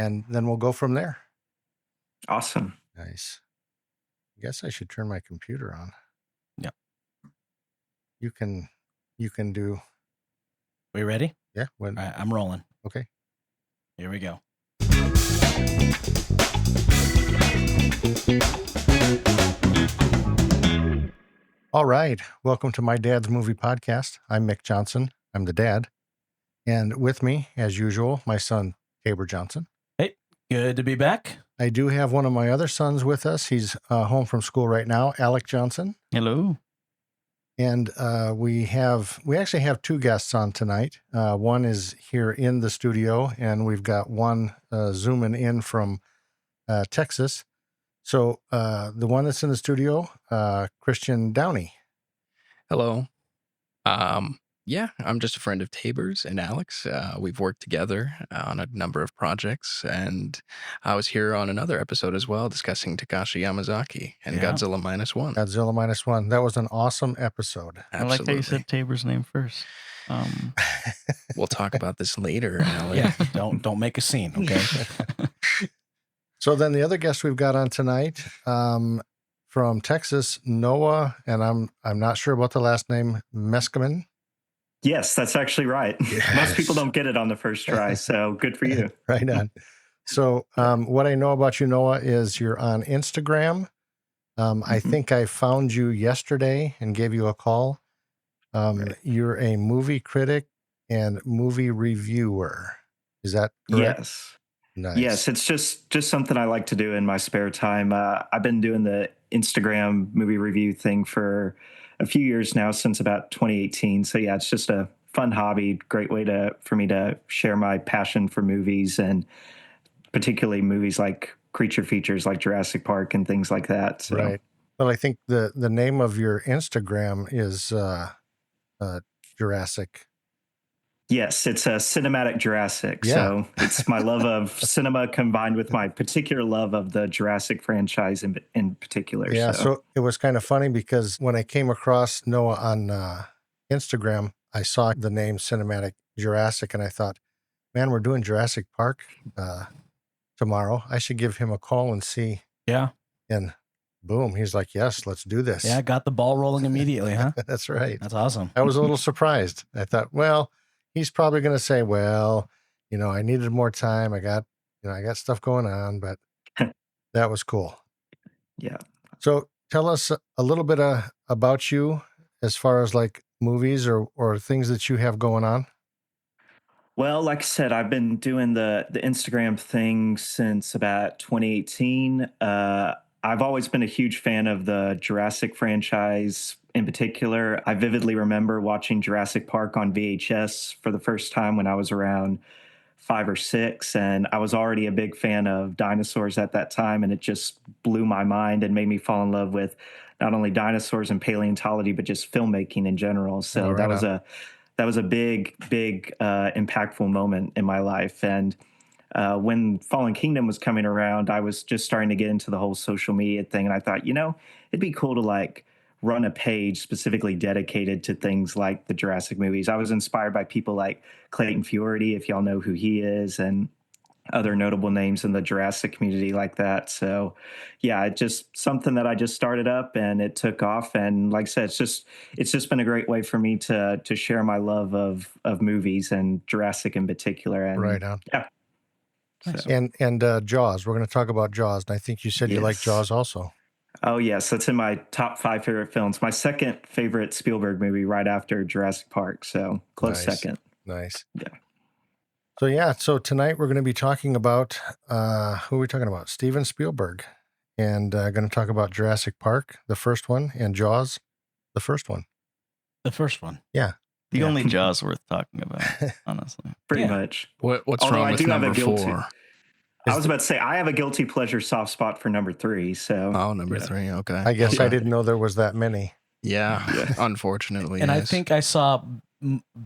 and then we'll go from there. Awesome. Nice. I guess I should turn my computer on. Yep. You can do. We ready? Yeah. All right, I'm rolling. Okay. Here we go. All right. Welcome to My Dad's Movie Podcast. I'm Mick Johnson. I'm the dad. And with me, as usual, my son, Tabor Johnson. Hey, good to be back. I do have one of my other sons with us. He's home from school right now, Alec Johnson. Hello. And we actually have two guests on tonight. One is here in the studio, and we've got one zooming in from Texas. So the one that's in the studio, Christian Downey. Hello. Yeah, I'm just a friend of Tabor's and Alex. We've worked together on a number of projects, and I was here on another episode as well discussing Takashi Yamazaki and Godzilla Minus One. Godzilla Minus One. That was an awesome episode. Absolutely. I like how you said Tabor's name first. We'll talk about this later, Alex. Yeah, don't make a scene, okay? So then the other guest we've got on tonight, from Texas, Noah, and I'm not sure about the last name, Meskimen. Yes, that's actually right. Yes. Most people don't get it on the first try, so good for you. Right on. So what I know about you, Noah, is you're on Instagram. I think I found you yesterday and gave you a call. Right. You're a movie critic and movie reviewer. Is that correct? Yes. Nice. Yes, it's just something I like to do in my spare time. I've been doing the Instagram movie review thing for a few years now, since about 2018. So yeah, it's just a fun hobby, great way for me to share my passion for movies, and particularly movies like creature features like Jurassic Park and things like that. So. Right. Well, I think the name of your Instagram is Jurassic. Yes, it's a cinematic Jurassic. Yeah. So it's my love of cinema combined with my particular love of the Jurassic franchise in particular. Yeah, so it was kind of funny because when I came across Noah on Instagram, I saw the name Cinematic Jurassic, and I thought, man, we're doing Jurassic Park tomorrow. I should give him a call and see. Yeah. And boom, he's like, yes, let's do this. Yeah, got the ball rolling immediately, huh? That's right. That's awesome. I was a little surprised. I thought, well, he's probably going to say, well, I needed more time. I got stuff going on, but that was cool. Yeah. So tell us a little bit about you as far as like movies or things that you have going on. Well, like I said, I've been doing the Instagram thing since about 2018. I've always been a huge fan of the Jurassic franchise in particular. I vividly remember watching Jurassic Park on VHS for the first time when I was around 5 or 6, and I was already a big fan of dinosaurs at that time, and it just blew my mind and made me fall in love with not only dinosaurs and paleontology, but just filmmaking in general. So that was a big impactful moment in my life. And when Fallen Kingdom was coming around, I was just starting to get into the whole social media thing, and I thought, it'd be cool to like run a page specifically dedicated to things like the Jurassic movies. I was inspired by people like Clayton Fiority, if y'all know who he is, and other notable names in the Jurassic community like that. So yeah, it's just something that I just started up and it took off. And like I said, it's just been a great way for me to share my love of movies and Jurassic in particular. And Right on. Yeah. Nice. So. And Jaws. We're going to talk about Jaws. And I think you said you like Jaws also. Oh, yes. That's in my top 5 favorite films. My second favorite Spielberg movie right after Jurassic Park. So close second. Nice. Yeah. So tonight we're going to be talking about, who are we talking about? Steven Spielberg. And going to talk about Jurassic Park, the first one, and Jaws, the first one. The first one. Yeah. The only Jaws worth talking about, honestly. Pretty much. What's wrong with number 4? I was about to say, I have a guilty pleasure soft spot for number 3. So. Oh, number 3. Okay. I guess I didn't know there was that many. Yeah. Unfortunately. And I think I saw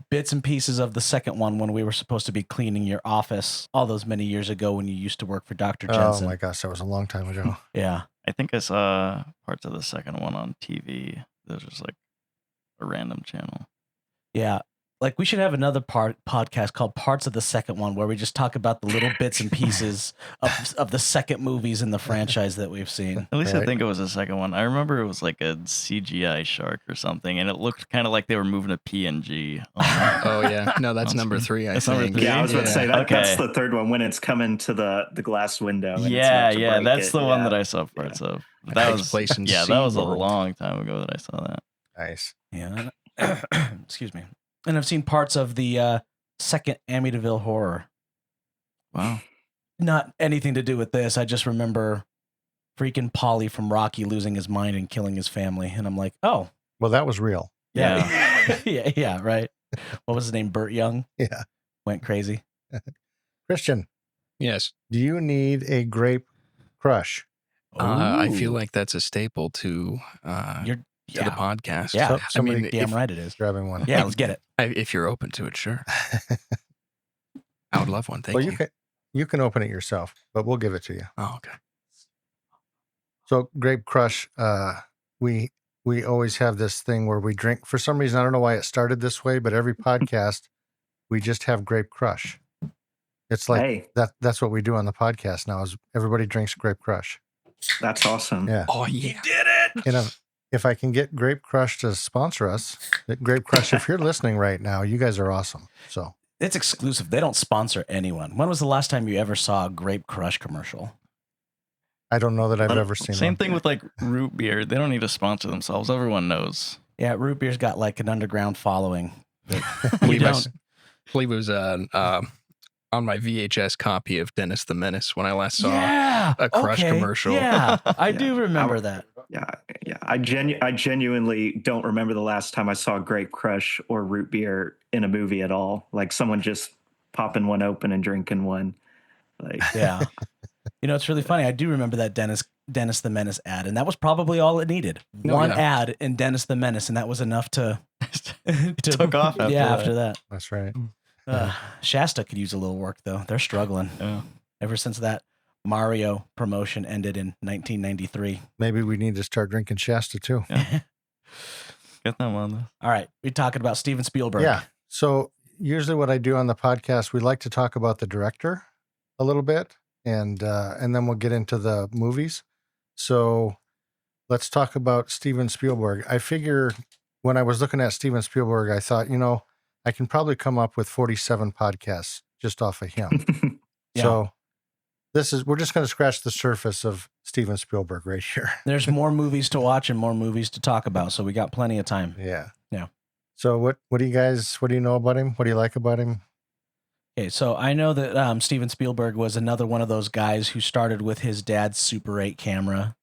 bits and pieces of the second one when we were supposed to be cleaning your office all those many years ago when you used to work for Dr. Jensen. Oh my gosh, that was a long time ago. Yeah. I think I saw parts of the second one on TV. There's just like a random channel. Yeah. like we should have another podcast called Parts of the Second One, where we just talk about the little bits and pieces of the second movies in the franchise that we've seen. At least I Right. think it was the second one. I remember it was like a CGI shark or something, and it looked kind of like they were moving a PNG. Oh yeah, no, that's On number screen. 3. I That's number think. three? Yeah, I was about to say that's Okay. the third one when it's coming to the glass window. And it's Yeah, about to break that's it. the one Yeah. that I saw parts of. That That takes was place in that was a SeaWorld. long time ago that I saw that. Nice. Yeah. Excuse me. And I've seen parts of the second Amityville Horror. Wow. Not anything to do with this. I just remember freaking Polly from Rocky losing his mind and killing his family, and I'm like, oh, Well, that was real. yeah, yeah, right. What was his name? Burt Young. Yeah. Went crazy. Christian, Yes. do you need a grape crush? I feel Ooh. like that's a staple to You're the podcast. Yeah. So- I somebody- mean, damn if, right it is. Grabbing one. Yeah, let's get it. if you're open to it, sure. I would love one. Thank Well, you. you can open it yourself, but we'll give it to you. Oh, okay. So Grape Crush, we always have this thing where we drink. For some reason, I don't know why it started this way, but every podcast we just have Grape Crush. It's like Hey, that's what we do on the podcast now. Is everybody drinks Grape Crush? that's awesome. Yeah. Oh yeah. And if I can get Grape Crush to sponsor us, Grape Crush, if you're listening right now, you guys are awesome. So It's exclusive. They don't sponsor anyone. When was the last time you ever saw a Grape Crush commercial? I don't know that I've ever seen Same one. thing with like root beer. They don't need to sponsor themselves. Everyone knows. Yeah, root beer's got like an underground following. But we believe I don't. believe it was on my VHS copy of Dennis the Menace when I last saw Yeah, a Crush okay, commercial. Yeah, I Yeah. do remember that. Yeah. I genuinely don't remember the last time I saw Grape Crush or root beer in a movie at all. Like someone just popping one open and drinking one. Like, Yeah. You know, it's really funny. I do remember that Dennis the Menace ad, and that was probably all it needed. No, One yeah. ad in Dennis the Menace, and that was enough to Took off after yeah, that. after that. That's right. Shasta could use a little work though. They're struggling Yeah. ever since that Mario promotion ended in 1993. Maybe we need to start drinking Shasta too. Yeah. Get them on this. All right, we're talking about Steven Spielberg. Yeah. So usually what I do on the podcast, we like to talk about the director a little bit, and then we'll get into the movies. So let's talk about Steven Spielberg. I figure when I was looking at Steven Spielberg, I thought, I can probably come up with 47 podcasts just off of him. Yeah. So we're just going to scratch the surface of Steven Spielberg right here. There's more movies to watch and more movies to talk about, so we got plenty of time. Yeah. Yeah. So what do you know about him? What do you like about him? Okay, so I know that Steven Spielberg was another one of those guys who started with his dad's Super 8 camera.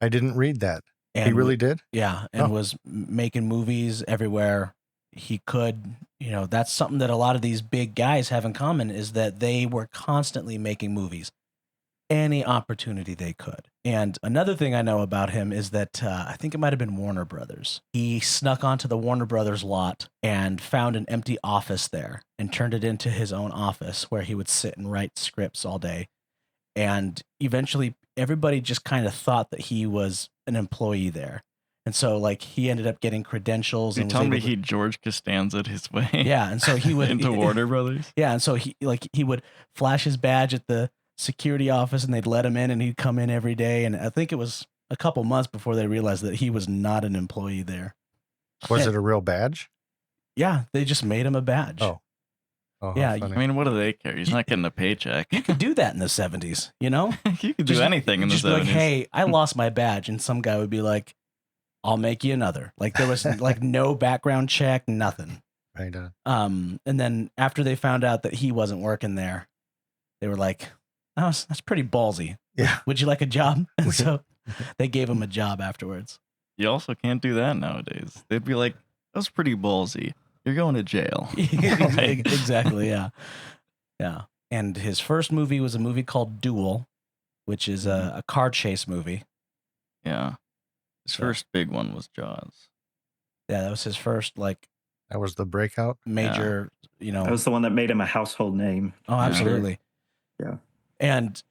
I didn't read that. And He really did? Yeah, and Oh. was making movies everywhere he could. That's something that a lot of these big guys have in common, is that they were constantly making movies, any opportunity they could. And another thing I know about him is that I think it might have been Warner Brothers. He snuck onto the Warner Brothers lot and found an empty office there and turned it into his own office where he would sit and write scripts all day. And eventually everybody just kind of thought that he was an employee there. And so like he ended up getting credentials. You And was telling me able to- he George Costanza'd his way yeah, and so he would into Warner Brothers? Yeah, and so he would flash his badge at the security office, and they'd let him in, and he'd come in every day. And I think it was a couple months before they realized that he was not an employee there. Was it a real badge? Yeah, they just made him a badge. Oh, how Yeah, funny. I mean, what do they care? He's not getting a paycheck. You could do that in the 70s, You could Just- do anything in the just be 70s. like, hey, I lost my badge, and some guy would be like, I'll make you another. Like there was like no background check, nothing. Right on. And then after they found out that he wasn't working there, they were like, "Oh, that's pretty ballsy. Yeah. Would you like a job?" And so they gave him a job afterwards. You also can't do that nowadays. They'd be like, that's pretty ballsy. You're going to jail. Exactly. Yeah. Yeah. And his first movie was a movie called Duel, which is a car chase movie. Yeah. His So- first big one was Jaws. Yeah, that was his first like That was the breakout. major, that was the one that made him a household name. Oh, absolutely. Yeah. And,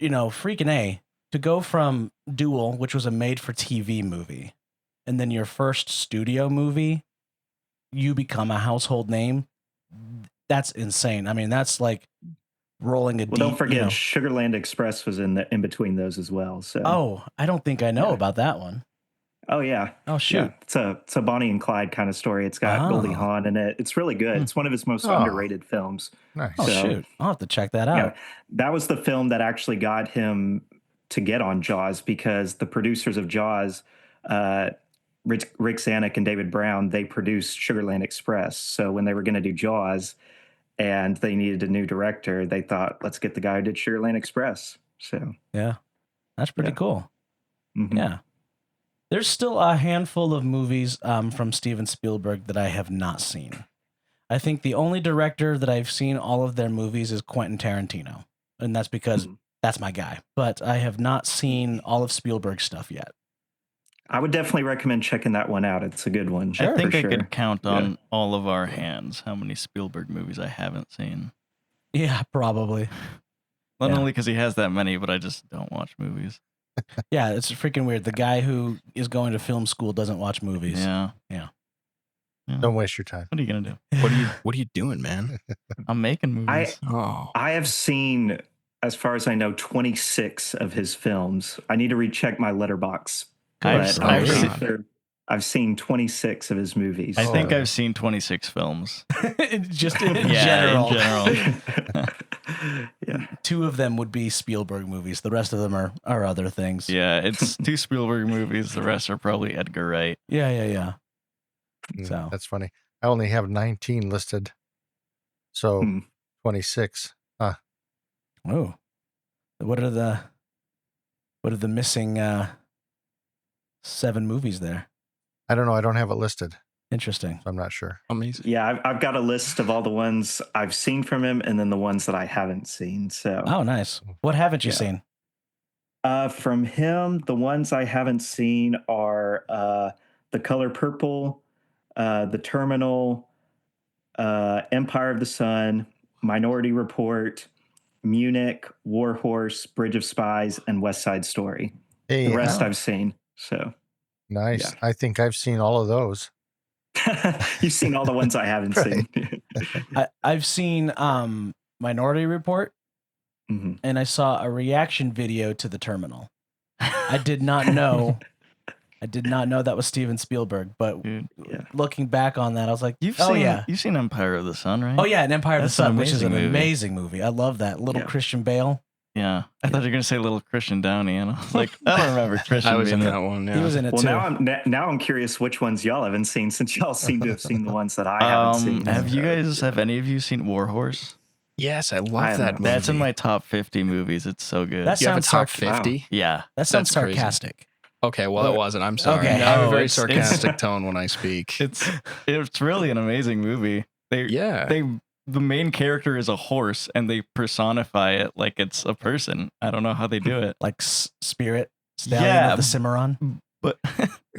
freaking A, to go from Duel, which was a made for TV movie, and then your first studio movie, you become a household name. That's insane. I mean, that's like rolling a Well, deep. don't forget, Sugarland Express was in between those as well. So. Oh, I don't think I know about that one. Oh yeah. Oh shoot. Yeah. It's a Bonnie and Clyde kind of story. It's got Goldie Hawn in it. It's really good. It's one of his most underrated films. Nice. Oh shoot. I'll have to check that out. Yeah, that was the film that actually got him to get on Jaws, because the producers of Jaws, Rick Zanuck and David Brown, they produced Sugarland Express. So when they were going to do Jaws and they needed a new director, they thought, let's get the guy who did Sugarland Express. So yeah, that's pretty cool. Mm-hmm. Yeah. There's still a handful of movies from Steven Spielberg that I have not seen. I think the only director that I've seen all of their movies is Quentin Tarantino. And that's because that's my guy. But I have not seen all of Spielberg's stuff yet. I would definitely recommend checking that one out. It's a good one. I think I could count on all of our hands how many Spielberg movies I haven't seen. Yeah, probably. Not only because he has that many, but I just don't watch movies. Yeah, it's freaking weird. The guy who is going to film school doesn't watch movies. Yeah. Don't waste your time. What are you gonna do? What are you doing, man? I'm making movies. I have seen, as far as I know, 26 of his films. I need to recheck my letterbox. I've seen 26 of his movies. I think I've seen 26 films. Just in general. In general. Yeah. 2 of them would be Spielberg movies. The rest of them are other things. Yeah, it's 2 Spielberg movies. The rest are probably Edgar Wright. Yeah. So that's funny. I only have 19 listed. So 26. Huh. Oh. What are the missing 7 movies there? I don't know. I don't have it listed. Interesting. So I'm not sure. Amazing. Yeah, I've got a list of all the ones I've seen from him and then the ones that I haven't seen. So. Oh, nice. What haven't you seen? From him, the ones I haven't seen are The Color Purple, The Terminal, Empire of the Sun, Minority Report, Munich, War Horse, Bridge of Spies, and West Side Story. Hey, the rest I've seen. So nice. Yeah. I think I've seen all of those. You've seen all the ones I haven't seen. I've seen Minority Report, and I saw a reaction video to The Terminal. I did not know that was Steven Spielberg, but looking back on that, I was like, You've seen Empire of the Sun, right? Oh yeah, and Empire of the That's Sun, an which is an amazing movie. amazing movie. I love that. Little Christian Bale. Yeah. I thought you were going to say Little Christian Downey, and I was like, I don't remember Christian I was in being that one. Yeah. He was in it Well, too. now I'm curious which ones y'all haven't seen, since y'all seem to have seen the ones that I haven't seen. Have any of you seen War Horse? Yes, I love that movie. That's in my top 50 movies. It's so good. That You have a sounds top 50? Yeah. That sounds That's crazy. sarcastic. Okay, well, it wasn't. I'm sorry. Okay. I have a No, very it's- sarcastic tone when I speak. It's really an amazing movie. The main character is a horse, and they personify it like it's a person. I don't know how they do it. Like Spirit, Stallion of the Cimarron. But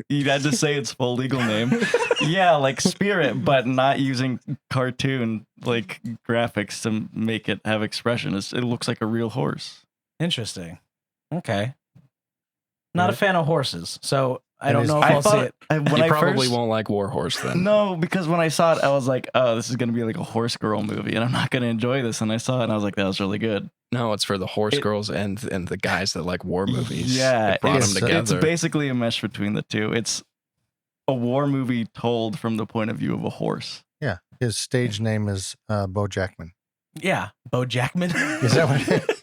you had to say its full legal name. Yeah, like Spirit, but not using cartoon like graphics to make it have expression. It looks like a real horse. Interesting. Okay. Not a fan of horses, so I don't know if I'll see it. You probably won't like War Horse then. No, because when I saw it, I was like, oh, this is going to be like a horse girl movie, and I'm not going to enjoy this. And I saw it, and I was like, that was really good. No, it's for the horse girls and the guys that like war movies. Yeah, It brought them it's together. basically a mesh between the two. It's a war movie told from the point of view of a horse. Yeah. His stage name is Bo Jackman. Yeah, Bo Jackman. Is that what it is?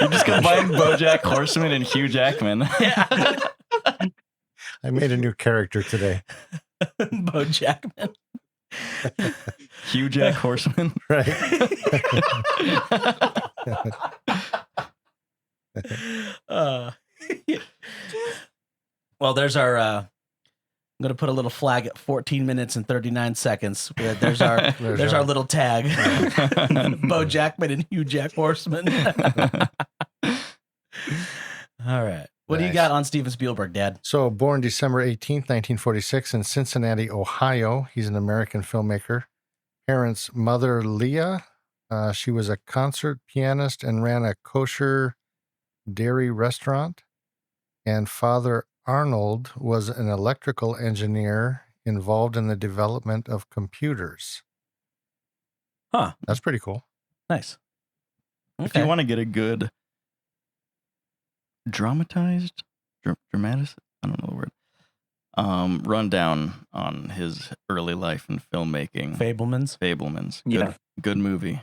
You just combine BoJack Horseman and Hugh Jackman. Yeah. I made a new character today. Bo Jackman. Hugh Jack Horseman. Right. Well, there's our. I'm gonna put a little flag at 14 minutes and 39 seconds. There's our there's our little tag. Bo Jackman and Hugh Jack Horseman. All right. What do you got on Steven Spielberg, Dad? So, born December 18th, 1946 in Cincinnati, Ohio. He's an American filmmaker. Parents, mother Leah. She was a concert pianist and ran a kosher dairy restaurant. And father Arnold was an electrical engineer involved in the development of computers. Huh. That's pretty cool. Nice. If you want to get a good dramatized, dramatis, I don't know the word, rundown on his early life in filmmaking. Fabelmans. Yeah. Good movie.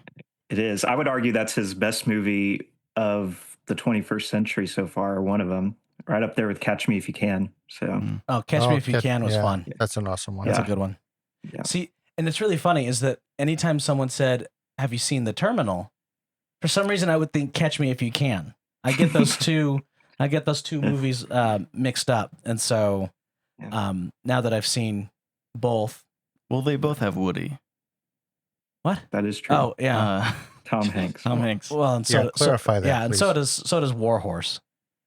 It is. I would argue that's his best movie of the 21st century so far, one of them. Right up there with Catch Me If You Can. So, Oh, Catch Me If You Can was yeah, fun. That's an awesome one. That's Yeah. a good one. Yeah. See, and it's really funny is that anytime someone said, "Have you seen The Terminal?" For some reason, I would think Catch Me If You Can. I get those two. I get those two movies mixed up, and so now that I've seen both, Well, they both have Woody. what? that is true. Oh yeah. Tom Hanks. Tom Hanks. Well, and so clarify that. yeah, and please. so does Warhorse.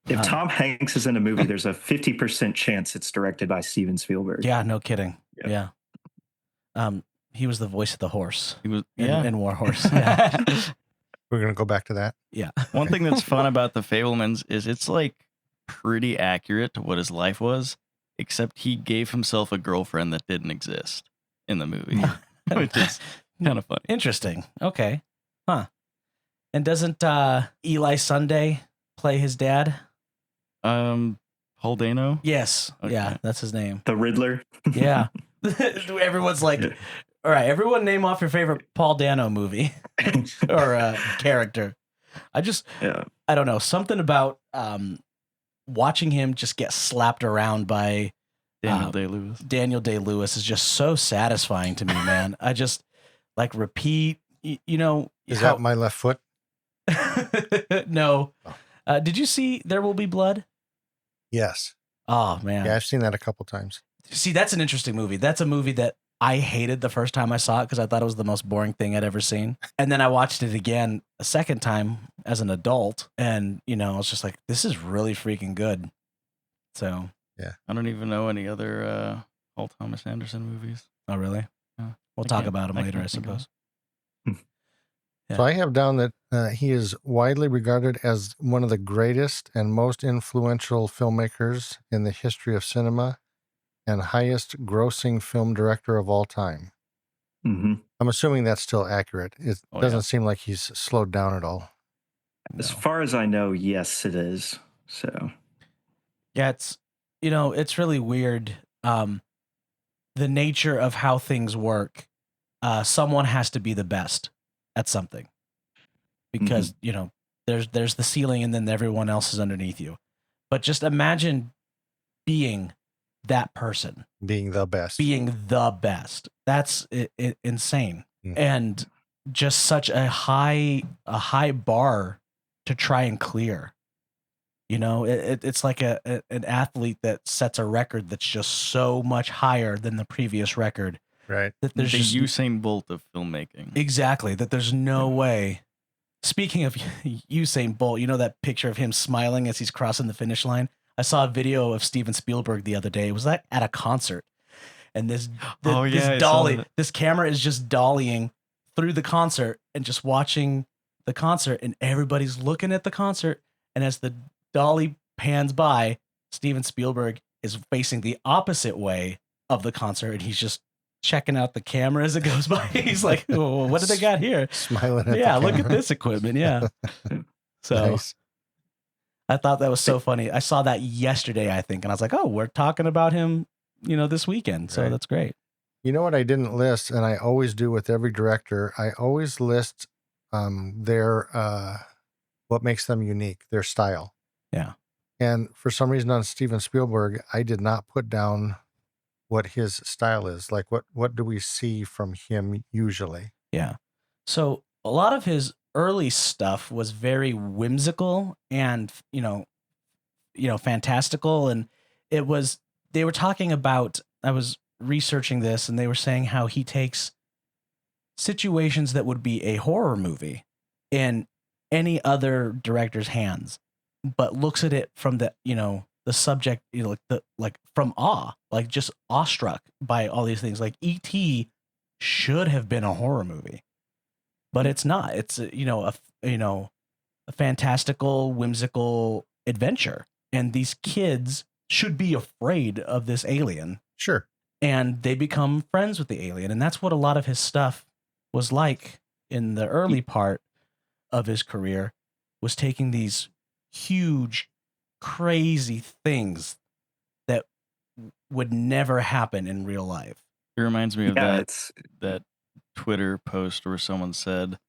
If Tom Hanks is in a movie, there's a 50% chance it's directed by Steven Spielberg. Yeah, no kidding. Yeah. Yeah. He was the voice of the horse He was, in Warhorse. Yeah. We're gonna go back to that. Yeah. One thing that's fun about the Fabelmans is it's like pretty accurate to what his life was, except he gave himself a girlfriend that didn't exist in the movie, which is kind of funny. Interesting. Okay. Huh. And doesn't Eli Sunday play his dad? Paul Dano? Yes. Okay. Yeah, that's his name. The Riddler. Yeah. Everyone's like, all right, everyone name off your favorite Paul Dano movie or character. I don't know, something about watching him just get slapped around by Daniel Day-Lewis. Daniel Day-Lewis is just so satisfying to me, man. I just like repeat, you know. Is that My Left Foot? No. Did you see There Will Be Blood? Yes. Oh, man. Yeah, I've seen that a couple times. See, that's an interesting movie. That's a movie that I hated the first time I saw it because I thought it was the most boring thing I'd ever seen. And then I watched it again a second time as an adult. And, you know, I was just like, this is really freaking good. So. Yeah. I don't even know any other Paul Thomas Anderson movies. Oh, really? We'll talk about them later, I suppose. Yeah. So I have down that he is widely regarded as one of the greatest and most influential filmmakers in the history of cinema and highest grossing film director of all time. Mm-hmm. I'm assuming that's still accurate. It doesn't seem like he's slowed down at all. As far as I know, yes, it is. So, yeah, it's, you know, it's really weird. The nature of how things work. Someone has to be the best at something because, you know, there's the ceiling and then everyone else is underneath you. But just imagine being that person. Being the best. That's insane. Mm. And just such a high bar to try and clear. You know, it's like an athlete that sets a record that's just so much higher than the previous record. Right. That there's The just Usain Bolt of filmmaking. exactly that there's no way. Speaking of Usain Bolt, you know that picture of him smiling as he's crossing the finish line? I saw a video of Steven Spielberg the other day. It was like at a concert. And this camera is just dollying through the concert and just watching the concert, and everybody's looking at the concert. And as the dolly pans by, Steven Spielberg is facing the opposite way of the concert, and he's just checking out the camera as it goes by. He's like, oh, what do they got here? Smiling at Yeah, the look at camera. this equipment. Yeah. So Nice. I thought that was so funny. I saw that yesterday, I think, and I was like, oh, we're talking about him, you know, this weekend. So Right. that's great. You know what I didn't list, and I always do with every director? I always list their what makes them unique, their style. Yeah. And for some reason on Steven Spielberg, I did not put down what his style is. Like what do we see from him usually? Yeah. So a lot of his early stuff was very whimsical and, you know, fantastical. And they were talking about, I was researching this and they were saying how he takes situations that would be a horror movie in any other director's hands, but looks at it from the, you know, the subject, you know, like from awe, like just awestruck by all these things. Like E.T. should have been a horror movie, but it's not. It's a fantastical, whimsical adventure, and these kids should be afraid of this alien. Sure. and they become friends with the alien. And that's what a lot of his stuff was like in the early part of his career, was taking these huge, crazy things that would never happen in real life. It reminds me of Yeah, that Twitter post where someone said,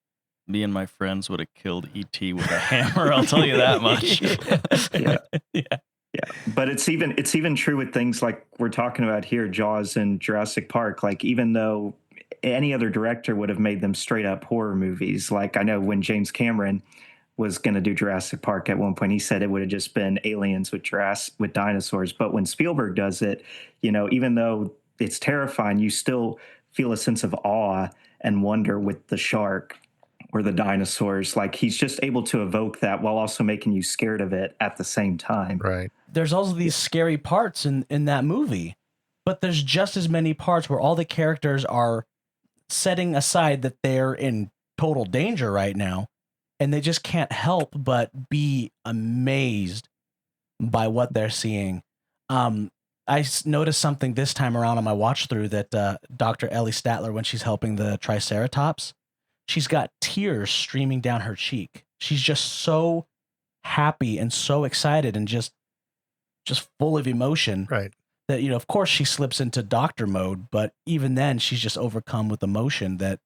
"Me and my friends would have killed ET with a hammer." I'll tell you that much. Yeah. Yeah. Yeah, but it's even true with things like we're talking about here, Jaws and Jurassic Park. Like, even though any other director would have made them straight up horror movies, like I know when James Cameron was going to do Jurassic Park at one point, he said it would have just been aliens with dinosaurs. But when Spielberg does it, even though it's terrifying, you still feel a sense of awe and wonder with the shark or the dinosaurs. Like, he's just able to evoke that while also making you scared of it at the same time. Right. There's also these scary parts in that movie, but there's just as many parts where all the characters are setting aside that they're in total danger right now, and they just can't help but be amazed by what they're seeing. I noticed something this time around on my watch through that Dr. Ellie Statler, when she's helping the Triceratops, she's got tears streaming down her cheek. She's just so happy and so excited and just full of emotion. Right. That, of course she slips into doctor mode, but even then she's just overcome with emotion that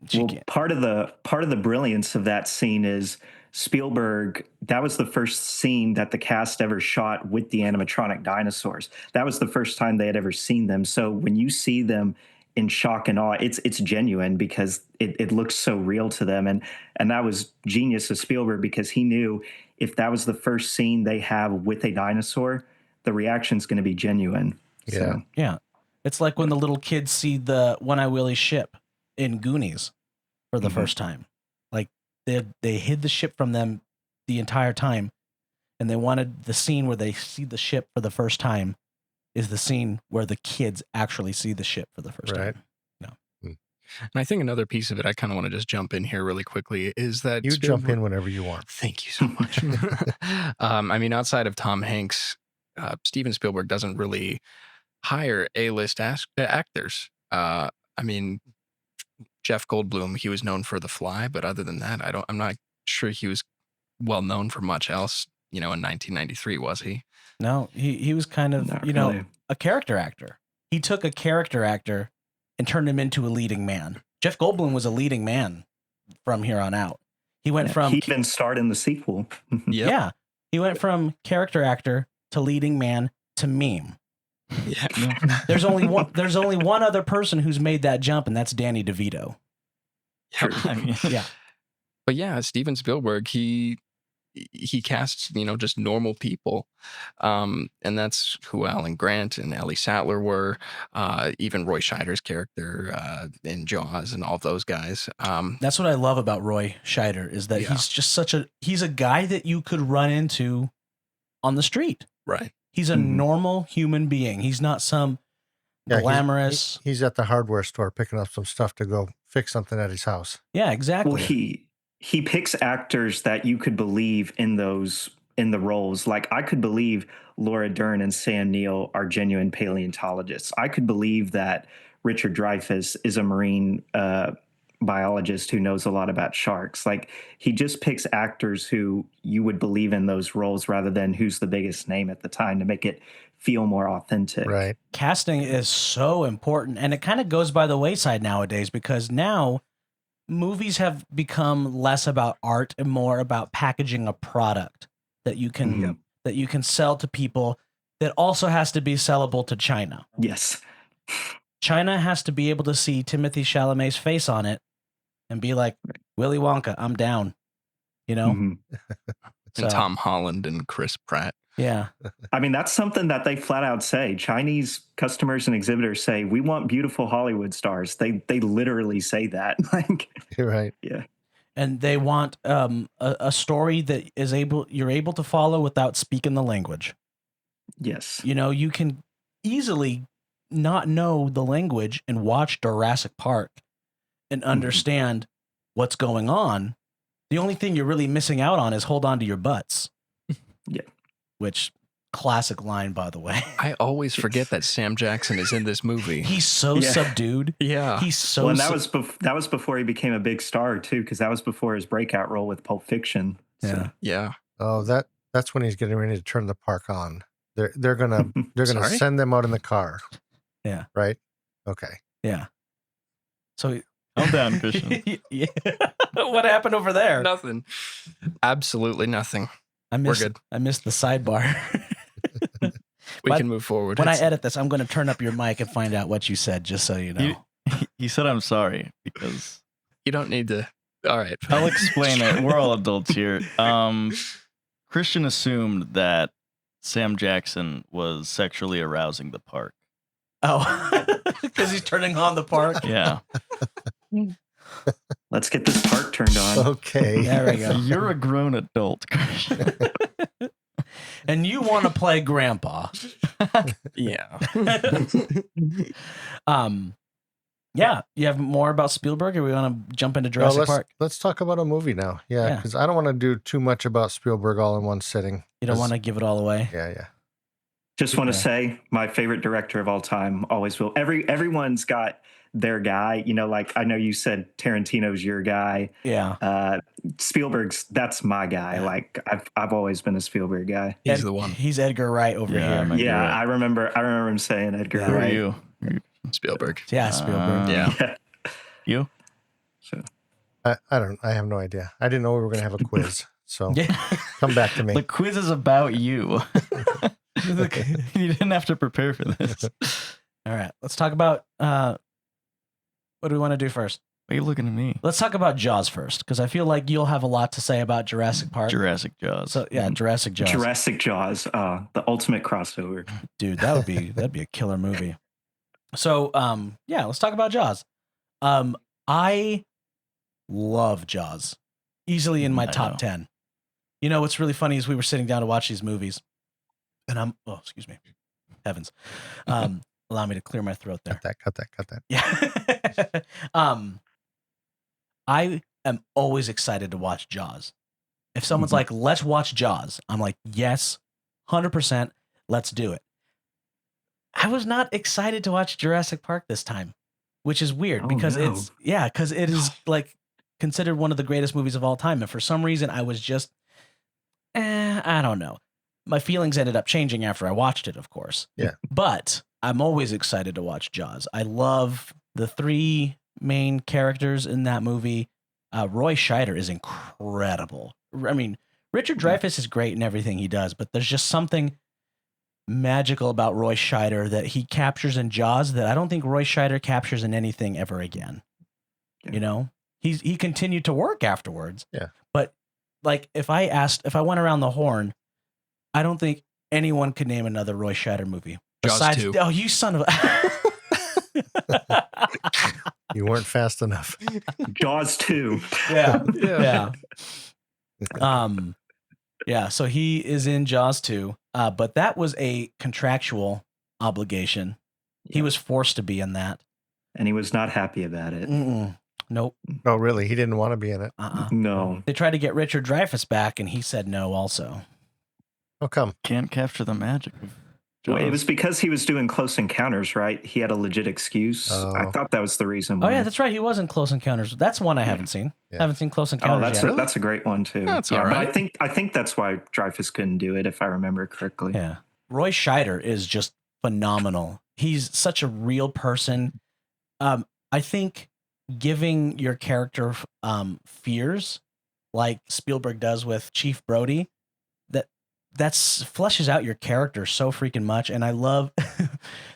she can't. Part of the brilliance of that scene is Spielberg, that was the first scene that the cast ever shot with the animatronic dinosaurs. That was the first time they had ever seen them. So when you see them in shock and awe, it's genuine because it looks so real to them. And that was genius of Spielberg, because he knew if that was the first scene they have with a dinosaur, the reaction's going to be genuine. Yeah. So, Yeah. It's like when the little kids see the One-Eye Willie ship in Goonies for the first time. Like, they hid the ship from them the entire time, and they wanted the scene where they see the ship for the first time is the scene where the kids actually see the ship for the first Right. time. No. And I think another piece of it, I kind of want to just jump in here really quickly, is that You jump in whenever you want. Thank you so much. I mean, outside of Tom Hanks, Steven Spielberg doesn't really hire A-list actors. I mean, Jeff Goldblum, he was known for The Fly, but other than that, I'm not sure he was well known for much else. In 1993, was he? No, he was kind of, Not really. a character actor. He took a character actor and turned him into a leading man. Jeff Goldblum was a leading man from here on out. He went from... He even starred in the sequel. Yep. Yeah. He went from character actor to leading man to meme. Yeah. There's only one other person who's made that jump, and that's Danny DeVito. I mean, Yeah. But yeah, Steven Spielberg, he casts, just normal people. And that's who Alan Grant and Ellie Sattler were, even Roy Scheider's character in Jaws and all of those guys. That's what I love about Roy Scheider, is that he's just he's a guy that you could run into on the street. Right. He's a normal human being. He's not some glamorous. He's at the hardware store picking up some stuff to go fix something at his house. Yeah, exactly. Well, he picks actors that you could believe in the roles. Like, I could believe Laura Dern and Sam Neill are genuine paleontologists. I could believe that Richard Dreyfuss is a marine biologist who knows a lot about sharks. Like, he just picks actors who you would believe in those roles rather than who's the biggest name at the time, to make it feel more authentic. Right. Casting is so important, and it kind of goes by the wayside nowadays, because now movies have become less about art and more about packaging a product that you can sell to people, that also has to be sellable to China. Yes. China has to be able to see Timothée Chalamet's face on it and be like, Willy Wonka, I'm down. Mhm. And Tom Holland and Chris Pratt. Yeah. I mean, that's something that they flat out say. Chinese customers and exhibitors say, we want beautiful Hollywood stars. They literally say that. Like, You're right. yeah. And they want a story that you're able to follow without speaking the language. Yes. You can easily not know the language and watch Jurassic Park and understand what's going on. The only thing you're really missing out on is hold on to your butts. Yeah. Which classic line, by the way. I always forget that Sam Jackson is in this movie. He's so Yeah. subdued. Yeah. He's so. Well, and that was before he became a big star too, because that was before his breakout role with Pulp Fiction. So. Yeah. Oh, that's when he's getting ready to turn the park on. They're gonna Sorry? send them out in the car. Yeah. Right. Okay. Yeah. So Calm down, Christian. yeah. What happened over there? Nothing. Absolutely nothing. We're good. I missed the sidebar. We But can move forward. When I It's- edit this, I'm going to turn up your mic and find out what you said, just so you know. He said, I'm sorry, because you don't need to. All right. I'll explain it. We're all adults here. Christian assumed that Sam Jackson was sexually arousing the park. Oh, because he's turning on the park. Yeah. Let's get this park turned on. Okay. There we go. You're a grown adult, Christian. And you want to play grandpa. Yeah. Yeah. You have more about Spielberg, or we want to jump into Jurassic Park? Let's talk about a movie now. Yeah, Yeah. because I don't want to do too much about Spielberg all in one sitting. You don't want to give it all away? Yeah. Just want to Okay. say my favorite director of all time always will. Everyone's got their guy. You know, like I know you said Tarantino's your guy. Yeah. Spielberg's that's my guy. Yeah. Like I've always been a Spielberg guy. He's the one. He's Edgar Wright over Yeah, here. man. Edgar Yeah, Wright. I remember him saying Edgar Yeah. Who are Wright. you? Spielberg. Yeah, Spielberg. Yeah. You? So I have no idea. I didn't know we were going to have a quiz. So Yeah. come back to me. The quiz is about you. You didn't have to prepare for this. All right. Let's talk about what do we want to do first? Why are you looking at me? Let's talk about Jaws first, because I feel like you'll have a lot to say about Jurassic Park. Jurassic Jaws. So yeah, Jurassic Jaws. Jurassic Jaws, the ultimate crossover. Dude, that'd be a killer movie. So yeah, let's talk about Jaws. I love Jaws. Easily in my I top know. 10. You know what's really funny is we were sitting down to watch these movies, and excuse me. Heavens. Allow me to clear my throat there. Cut that. Yeah. I am always excited to watch Jaws. If someone's like, let's watch Jaws, I'm like, yes, 100%, let's do it. I was not excited to watch Jurassic Park this time, which is weird Oh, because no. because it is like considered one of the greatest movies of all time. And for some reason, I was just, I don't know. My feelings ended up changing after I watched it, of course. Yeah. But I'm always excited to watch Jaws. I love the three main characters in that movie. Roy Scheider is incredible. I mean, Richard Dreyfuss is great in everything he does, but there's just something magical about Roy Scheider that he captures in Jaws that I don't think Roy Scheider captures in anything ever again. Yeah. You know, he continued to work afterwards. Yeah. But like, if I went around the horn, I don't think anyone could name another Roy Scheider movie. Jaws 2. Oh, you son of a... You weren't fast enough. Jaws 2. Yeah. Yeah. So he is in Jaws 2, but that was a contractual obligation. He Yeah. was forced to be in that. And he was not happy about it. Nope. Oh, really? He didn't want to be in it. No. They tried to get Richard Dreyfuss back, and he said no also. How come? Can't capture the magic of Jaws. Well, it was because he was doing Close Encounters, right? He had a legit excuse. Oh. I thought that was the reason Oh, why. yeah, that's right. He was in Close Encounters. That's one I haven't seen. Yeah. Haven't seen Close Oh, Encounters yet. that's a great one too. That's yeah, all but right. I think that's why Dreyfuss couldn't do it, if I remember correctly. Yeah. Roy Scheider is just phenomenal. He's such a real person. I think giving your character fears, like Spielberg does with Chief Brody, that's fleshes out your character so freaking much. And I love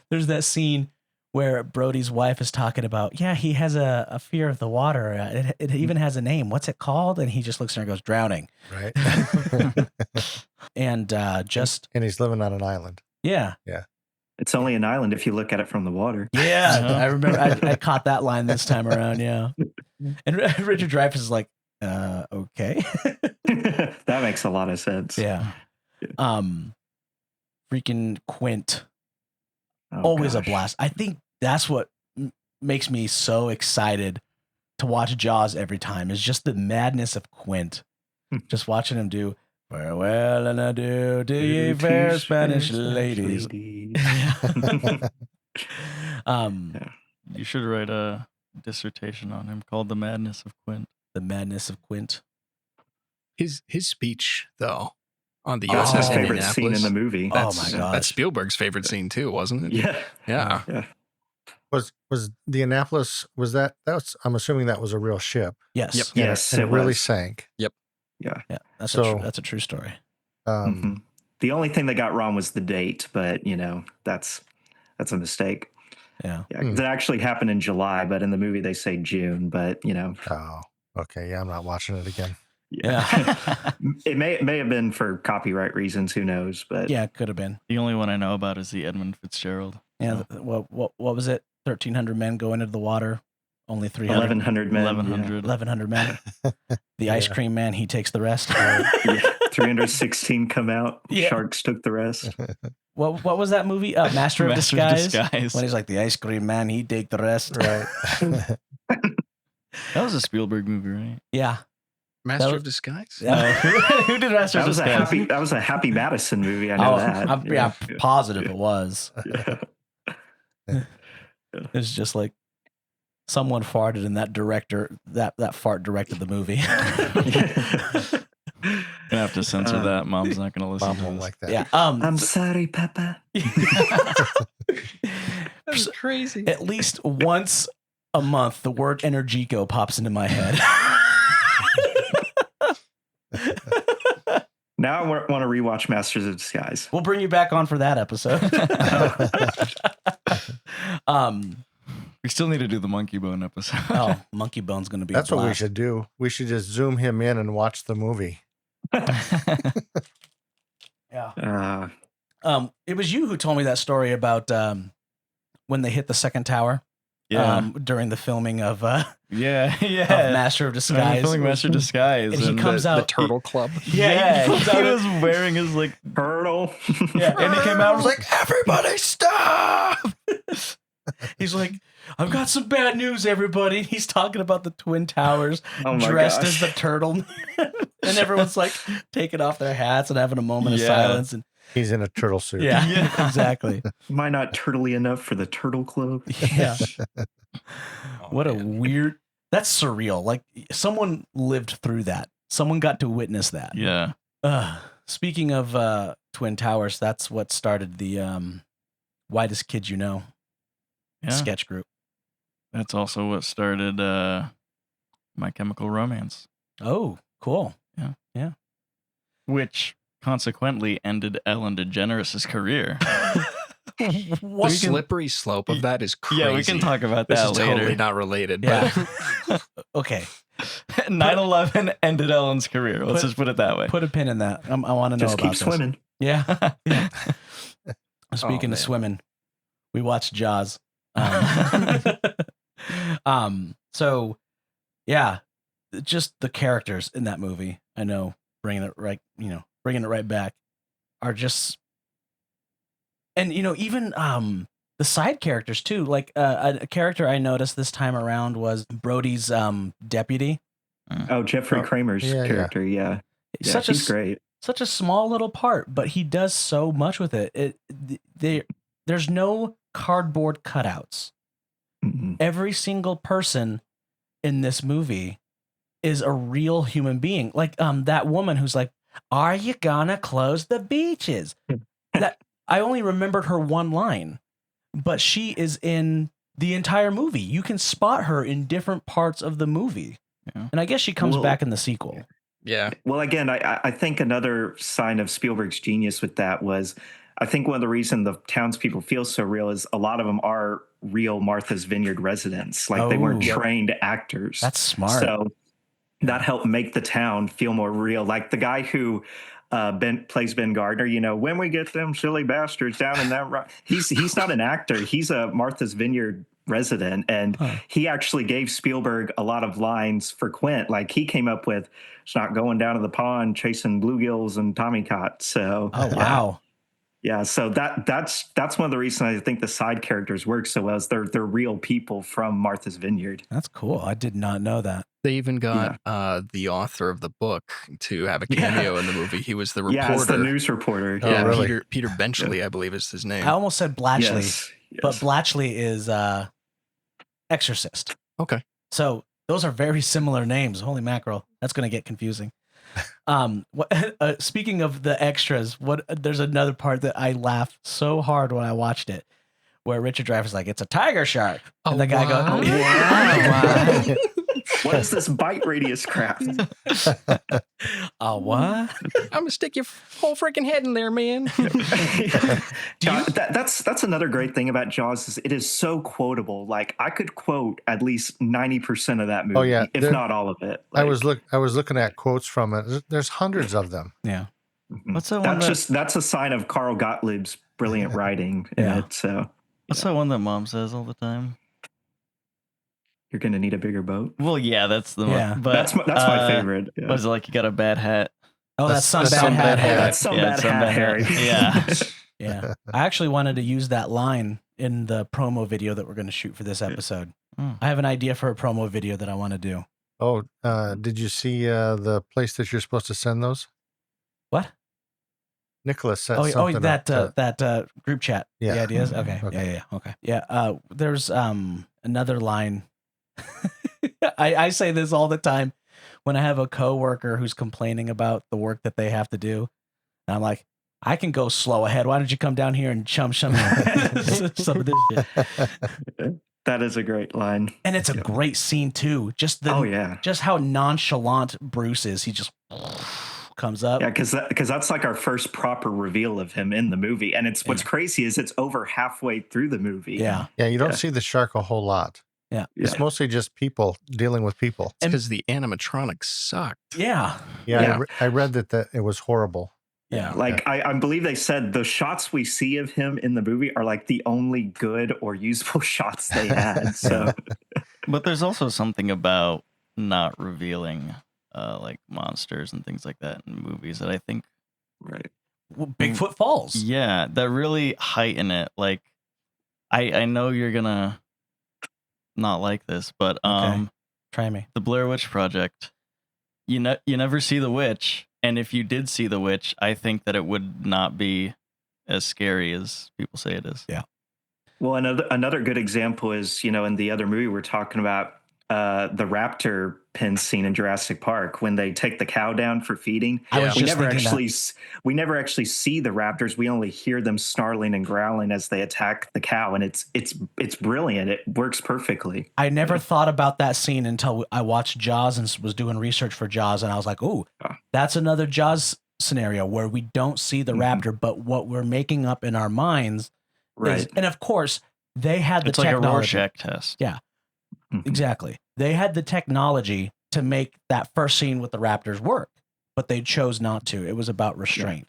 there's that scene where Brody's wife is talking about, yeah, he has a fear of the water. It even has a name. What's it called? And he just looks at her and goes, drowning. Right. And And he's living on an island. yeah. It's only an island if you look at it from the water. Yeah, Uh-huh. I remember. I caught that line this time around. Yeah, and Richard Dreyfuss is like, okay, That makes a lot of sense. yeah. Freaking Quint, Oh, always gosh. a blast. I think that's what makes me so excited to watch Jaws every time. Is just the madness of Quint. Just watching him do Farewell and adieu to ye fair Spanish ladies. Yeah. You should write a dissertation on him called The Madness of Quint. The Madness of Quint. His speech though on the That's my USS favorite scene in Indianapolis. the movie. Oh my God. That's Spielberg's favorite scene too, wasn't it? Yeah. Yeah. Yeah. Was the Annapolis, was I'm assuming that was a real ship. Yes. Yep. Yes, And it it really was. sank. Yeah. Yeah, that's So- that's a true story. Mhm. The only thing they got wrong was the date, but that's a mistake. Yeah. Yeah, 'cause it actually happened in July, but in the movie they say June. But Oh, okay. Yeah, I'm not watching it again. Yeah. it may have been for copyright reasons. Who knows? But Yeah, it could have been. The only one I know about is the Edmund Fitzgerald. Yeah. What was it? 1,300 men go into the water. Only 300. 1,100 men. 1,100. 1,100 men. The ice cream man, he takes the rest. Yeah. 316 come out. Yeah. Sharks took the rest. What was that movie? Master of Master Disguise. When he's like the ice cream man, he take the rest. Right. That was a Spielberg movie, right? Yeah. Master of Disguise. Yeah. Who did Master That of was Disguise? that was a Happy Madison movie. I know that. I'm positive it was. Yeah. It's just like someone farted and that director, that fart directed the movie. Gonna have to censor that. Mom's not gonna listen Mom to won't this. like that. Yeah. I'm sorry, Papa. That's crazy. At least once a month, the word Energico pops into my head. Now I want to rewatch Masters of Disguise. We'll bring you back on for that episode. We still need to do the Monkey Bone episode. Oh, Monkey Bone's going to be That's a what we blast. should do. We should just zoom him in and watch the movie. Yeah. It was you who told me that story about when they hit the second tower. Yeah. During the filming of yeah. Master of Disguise. Filming Master of Disguise. And he comes out. the Turtle Club. Yeah, he comes out. he was wearing his like Turtle. Yeah, and he came out and was like, everybody stop! he's like, I've got some bad news, everybody. He's talking about the Twin Towers, Oh my dressed gosh. as the turtle. And everyone's like taking off their hats and having a moment of Yeah. silence. And He's in a turtle suit. yeah, Yeah. exactly. Am I not turtly enough for the Turtle Club? Yeah. Oh, What a man. weird, that's surreal. Like someone lived through that. Someone got to witness that. Yeah. Speaking of Twin Towers, that's what started the Whitest Kid You Know Yeah. sketch group. That's also what started My Chemical Romance, Oh, cool. which consequently ended Ellen DeGeneres' career. The What? slippery slope of that is crazy. Yeah, we can talk about This that is later. totally not related. Yeah. But Okay. 9/11 ended Ellen's career. Let's just put it that way. Put a pin in that. I want to know Just about keep this. swimming. Yeah. Yeah. Speaking man. of swimming, we watched Jaws. So yeah, just the characters in that movie. I know bringing it right back are just, and even the side characters too. Like a character I noticed this time around was Brody's deputy. Oh, Jeffrey Oh, Kramer's yeah, yeah. character. Yeah. Such He's a great. such a small little part, but he does so much with it. There's no cardboard cutouts. Mhm. Every single person in this movie is a real human being. Like that woman who's like, "Are you gonna close the beaches?" That I only remembered her one line, but she is in the entire movie. You can spot her in different parts of the movie. Yeah. And I guess she comes Well- back in the sequel. yeah. Well, again, I think another sign of Spielberg's genius with that was, I think one of the reasons the townspeople feel so real is a lot of them are real Martha's Vineyard residents. Like they weren't Oh. trained actors. That's smart. So that helped make the town feel more real. Like the guy who plays Ben Gardner, when we get them silly bastards down in that rock, he's not an actor. He's a Martha's Vineyard resident, and he actually gave Spielberg a lot of lines for Quint. Like he came up with, "It's not going down to the pond chasing bluegills and tommycott." So Oh wow. yeah, so that's one of the reasons I think the side characters work so well is they're real people from Martha's Vineyard. That's cool. I did not know that. They even got the author of the book to have a cameo in the movie. He was the reporter. Yeah, it's the news reporter. Oh, Yeah, really? Peter Benchley, I believe is his name. I almost said Blatchley, Yes. but Blatchley is Exorcist. Okay. So those are very similar names. Holy mackerel, that's going to get confusing. Speaking of the extras, there's another part that I laughed so hard when I watched it, where Richard Dreyfuss like, it's a tiger shark, and the guy goes, Wow. What is this bite radius crap? what? I'm gonna stick your whole freaking head in there, man. That's another great thing about Jaws is it is so quotable. Like I could quote at least 90% of that movie, if not all of it. Like, I was looking at quotes from it. There's hundreds of them. Yeah. What's that one? That's a sign of Carl Gottlieb's brilliant writing in it. So what's that one that Mom says all the time? You're gonna need a bigger boat. Well, yeah, that's the one. But that's my favorite. Yeah. Was it like you got a bad hat? Oh, that's some bad hat. That's some bad hat, Harry. Yeah. Yeah. I actually wanted to use that line in the promo video that we're going to shoot for this episode. I have an idea for a promo video that I want to do. Oh, did you see the place that you're supposed to send those? What? Nicholas said something. That group chat. Yeah. The ideas? Okay. Yeah. Okay. Yeah. There's another line. I say this all the time when I have a coworker who's complaining about the work that they have to do. And I'm like, I can go slow ahead. Why don't you come down here and chum some of this shit? That is a great line. And it's a great scene too. Just how nonchalant Bruce is. He just comes up. Yeah, because that's like our first proper reveal of him in the movie. And what's crazy is it's over halfway through the movie. Yeah. Yeah, you don't see the shark a whole lot. Yeah. It's mostly just people dealing with people. It's because the animatronics sucked. Yeah. Yeah. I read that it was horrible. Yeah. I believe they said the shots we see of him in the movie are like the only good or usable shots they had. So, but there's also something about not revealing like monsters and things like that in movies that I think well, Bigfoot Falls. Yeah, that really heighten it. Like I know you're gonna not like this, but try me. The Blair Witch Project. You never see the witch. And if you did see the witch, I think that it would not be as scary as people say it is. Yeah. Well, another good example is, in the other movie we're talking about, the raptor pen scene in Jurassic Park when they take the cow down for feeding. We never actually see the raptors. We only hear them snarling and growling as they attack the cow, and it's brilliant. It works perfectly. I never thought about that scene until I watched Jaws and was doing research for Jaws, and I was like, "Oh, that's another Jaws scenario where we don't see the raptor, but what we're making up in our minds is." And of course, they had the technology. Like a Rorschach test. Yeah. Exactly. They had the technology to make that first scene with the raptors work, but they chose not to. It was about restraint.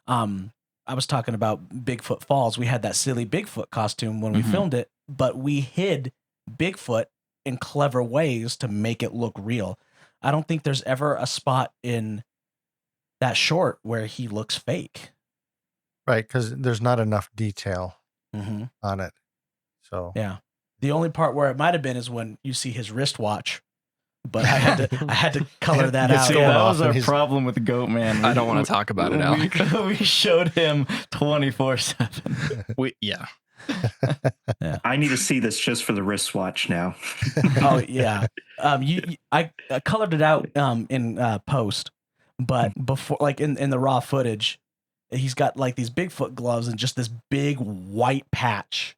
I was talking about Bigfoot Falls. We had that silly Bigfoot costume when we filmed it, but we hid Bigfoot in clever ways to make it look real. I don't think there's ever a spot in that short where he looks fake. Right, because there's not enough detail on it. So yeah. The only part where it might have been is when you see his wristwatch, but I had to color that out. Yeah, that was our problem with Goat Man. I don't want to talk about it, Alec. We showed him 24/7. Yeah. I need to see this just for the wristwatch now. Oh yeah. I colored it out in post, but before, like in the raw footage, he's got like these Bigfoot gloves and just this big white patch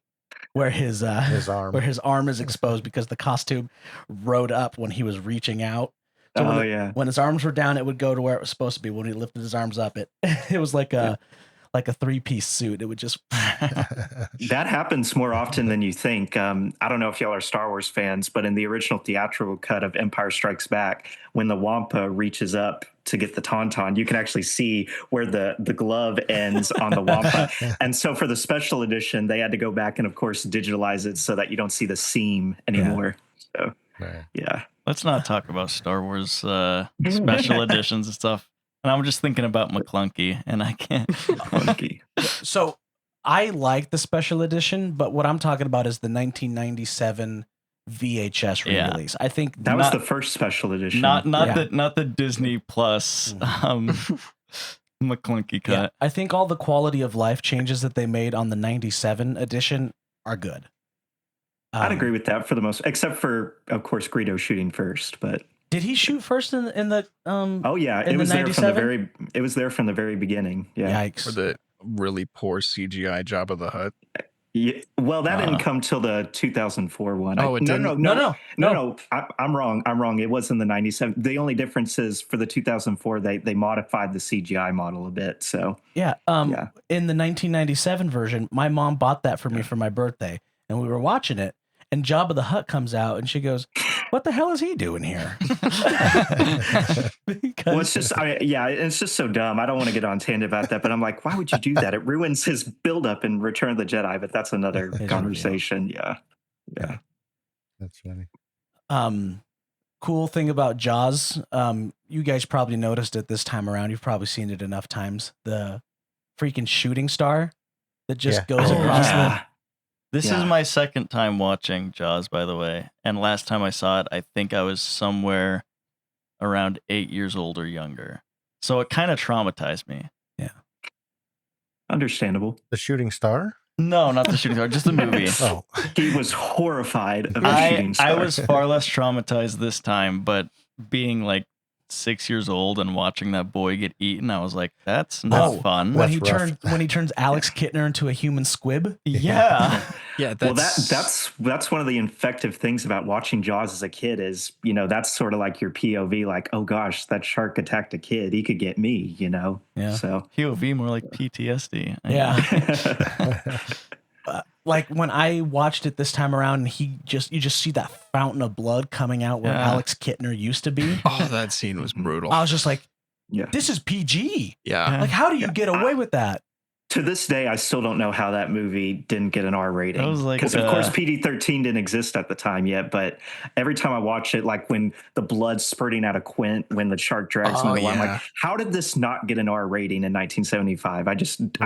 where his arm is exposed because the costume rode up when he was reaching out. So when his arms were down, it would go to where it was supposed to be. When he lifted his arms up, it was like a 3-piece suit. It would just that happens more often than you think. I don't know if y'all are Star Wars fans, but in the original theatrical cut of Empire Strikes Back, when the Wampa reaches up to get the tauntaun, you can actually see where the glove ends on the Wampa. And so for the special edition, they had to go back and, of course, digitalize it so that you don't see the seam anymore. So, yeah. Let's not talk about Star Wars special editions and stuff. And I'm just thinking about McClunky, and I can't. McClunky. So I like the special edition, but what I'm talking about is the 1997 VHS Yeah. re-release. I think That was the first special edition. Not Yeah. the Disney Plus McClunky cut. Yeah, I think all the quality of life changes that they made on the 97 edition are good. I'd agree with that for the most, except for, of course, Greedo shooting first. But did he shoot first in the? oh yeah, in it was the there from the 97? very. It was there from the very beginning. Yeah. Yikes! For the really poor CGI Jabba the Hutt. Yeah, well, that didn't come till the 2004 one. Oh, it didn't? No. I'm wrong. It was in the 97. The only difference is for the 2004, they modified the CGI model a bit. So Yeah. In the 1997 version, my mom bought that for me for my birthday, and we were watching it, and Jabba the Hutt comes out, and she goes, "What the hell is he doing here?" well, it's just, it's just so dumb. I don't want to get on tangent about that, but I'm like, why would you do that? It ruins his buildup in Return of the Jedi. But that's another conversation. Yeah. That's funny. Cool thing about Jaws, you guys probably noticed it this time around. You've probably seen it enough times. The freaking shooting star that just goes across the. This is my second time watching Jaws, by the way. And last time I saw it, I think I was somewhere around 8 years old or younger. So it kind of traumatized me. Yeah. Understandable. The shooting star? No, not the shooting star, just the movie. Oh, He was horrified of the shooting star. I was far less traumatized this time, but being like 6 years old and watching that boy get eaten, I was like, that's not fun. When That's he turns Alex Kittner into a human squib. Yeah. Yeah, Well, that's one of the infective things about watching Jaws as a kid is, that's sort of like your POV, like, oh gosh, that shark attacked a kid. He could get me, Yeah. So POV more like PTSD. Yeah. Like when I watched it this time around, and you just see that fountain of blood coming out where Alex Kittner used to be. Oh, that scene was brutal. I was just like, yeah. this is PG. Yeah. Like, how do you get away with that? To this day, I still don't know how that movie didn't get an R rating. I was like, because of course PG-13 didn't exist at the time yet. But every time I watch it, like when the blood's spurting out of Quint, when the shark drags him in the water, I'm like, how did this not get an R rating in 1975? I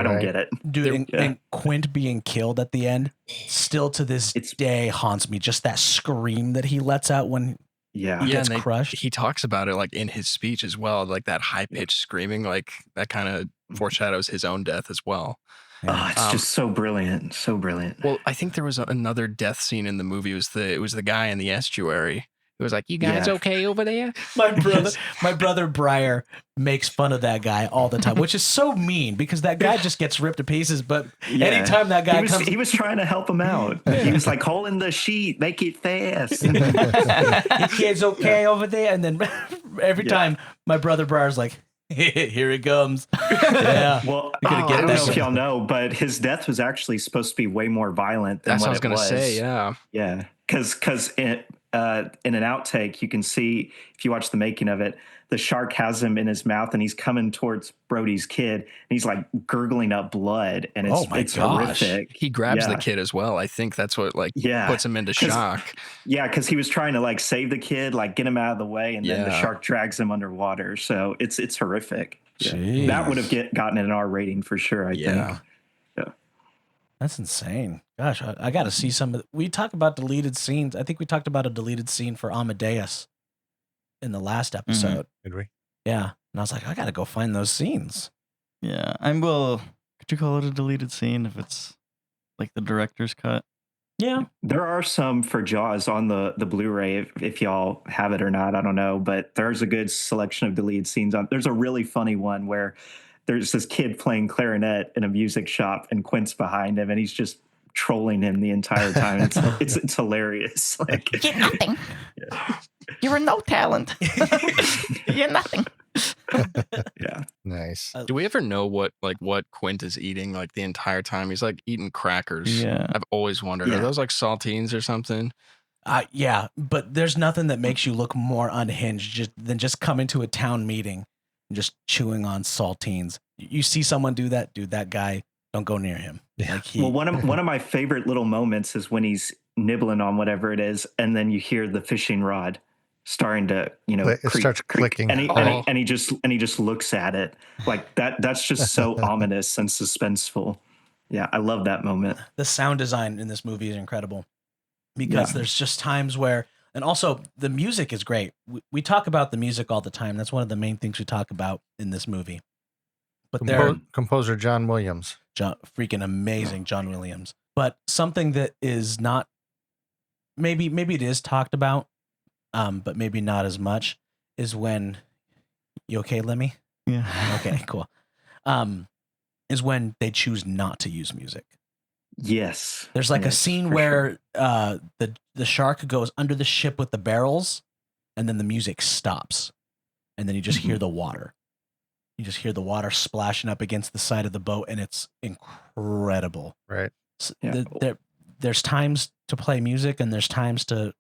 don't get it, dude. And Quint being killed at the end, still to this day haunts me. Just that scream that he lets out when he gets crushed. He talks about it like in his speech as well, like that high pitched screaming, like that kind of foreshadows his own death as well. Oh, it's just so brilliant, so brilliant. Well, I think there was another death scene in the movie. It was the guy in the estuary. It was like, you guys okay over there? My brother Briar makes fun of that guy all the time, which is so mean because that guy just gets ripped to pieces. But anytime that guy he was trying to help him out. He was like, hole in the sheet, make it fast. You kids okay over there? And then every time my brother Briar's like, here it comes. Yeah. Well, I don't know if y'all know, but his death was actually supposed to be way more violent than what I was going to say. Yeah. Yeah. Because in an outtake, you can see, if you watch the making of it, the shark has him in his mouth and he's coming towards Brody's kid and he's like gurgling up blood and it's horrific. He grabs the kid as well. I think that's what puts him into shock. Yeah, because he was trying to like save the kid, like get him out of the way, and then the shark drags him underwater. So it's horrific. Yeah. That would have gotten an R rating for sure, I think. Yeah. That's insane. Gosh, I got to see some of we talk about deleted scenes. I think we talked about a deleted scene for Amadeus in the last episode. Did we? Yeah. And I was like, I got to go find those scenes. Yeah. Could you call it a deleted scene if it's like the director's cut? Yeah. There are some for Jaws on the Blu-ray, if y'all have it or not, I don't know. But there's a good selection of deleted scenes. There's a really funny one where there's this kid playing clarinet in a music shop and Quint's behind him and he's just trolling him the entire time. It's hilarious. Like, you're nothing. You're no talent. You're nothing. Yeah. Nice. Do we ever know what Quint is eating like the entire time? He's like eating crackers. Yeah. I've always wondered. Are those like saltines or something? Yeah, but there's nothing that makes you look more unhinged than just coming to a town meeting and just chewing on saltines. You see someone do that, dude, that guy, don't go near him. Yeah. Well, one of my favorite little moments is when he's nibbling on whatever it is, and then you hear the fishing rod starting to, it starts clicking, and he just looks at it like that. That's just so ominous and suspenseful. Yeah, I love that moment. The sound design in this movie is incredible. because Yeah. there's just times where, and also the music is great. We talk about the music all the time. That's one of the main things we talk about in this movie. But there, Composer John Williams. freaking amazing John Williams. But something that is not, maybe it is talked about, but maybe not as much, is when, you okay, Lemmy? Yeah. Okay, cool. Is when they choose not to use music. Yes. There's like a Yes, scene for where sure. the shark goes under the ship with the barrels, and then the music stops, and then you just hear the water. You just hear the water splashing up against the side of the boat, and it's incredible. Right. Yeah. There's times to play music, and there's times to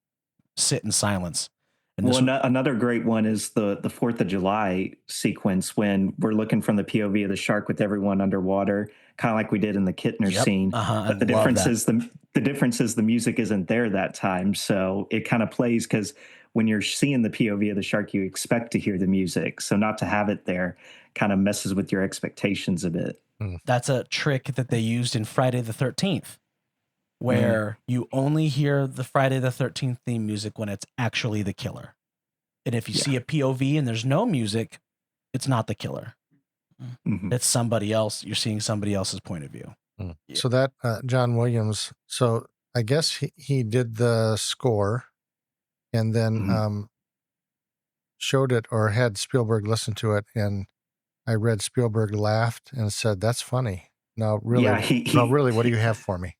sit in silence. And Well, another great one is the 4th of July sequence when we're looking from the POV of the shark with everyone underwater, kind of like we did in the Kittner scene. But the difference is the music isn't there that time, so it kind of plays because when you're seeing the POV of the shark, you expect to hear the music. So not to have it there kind of messes with your expectations a bit. That's a trick that they used in Friday the 13th, where you only hear the Friday the 13th theme music when it's actually the killer. And if you see a POV and there's no music, it's not the killer. It's somebody else. You're seeing somebody else's point of view. So that John Williams, so I guess he did the score and then showed it or had Spielberg listen to it, and I read Spielberg laughed and said, "That's funny." No, really, really, what do you have for me?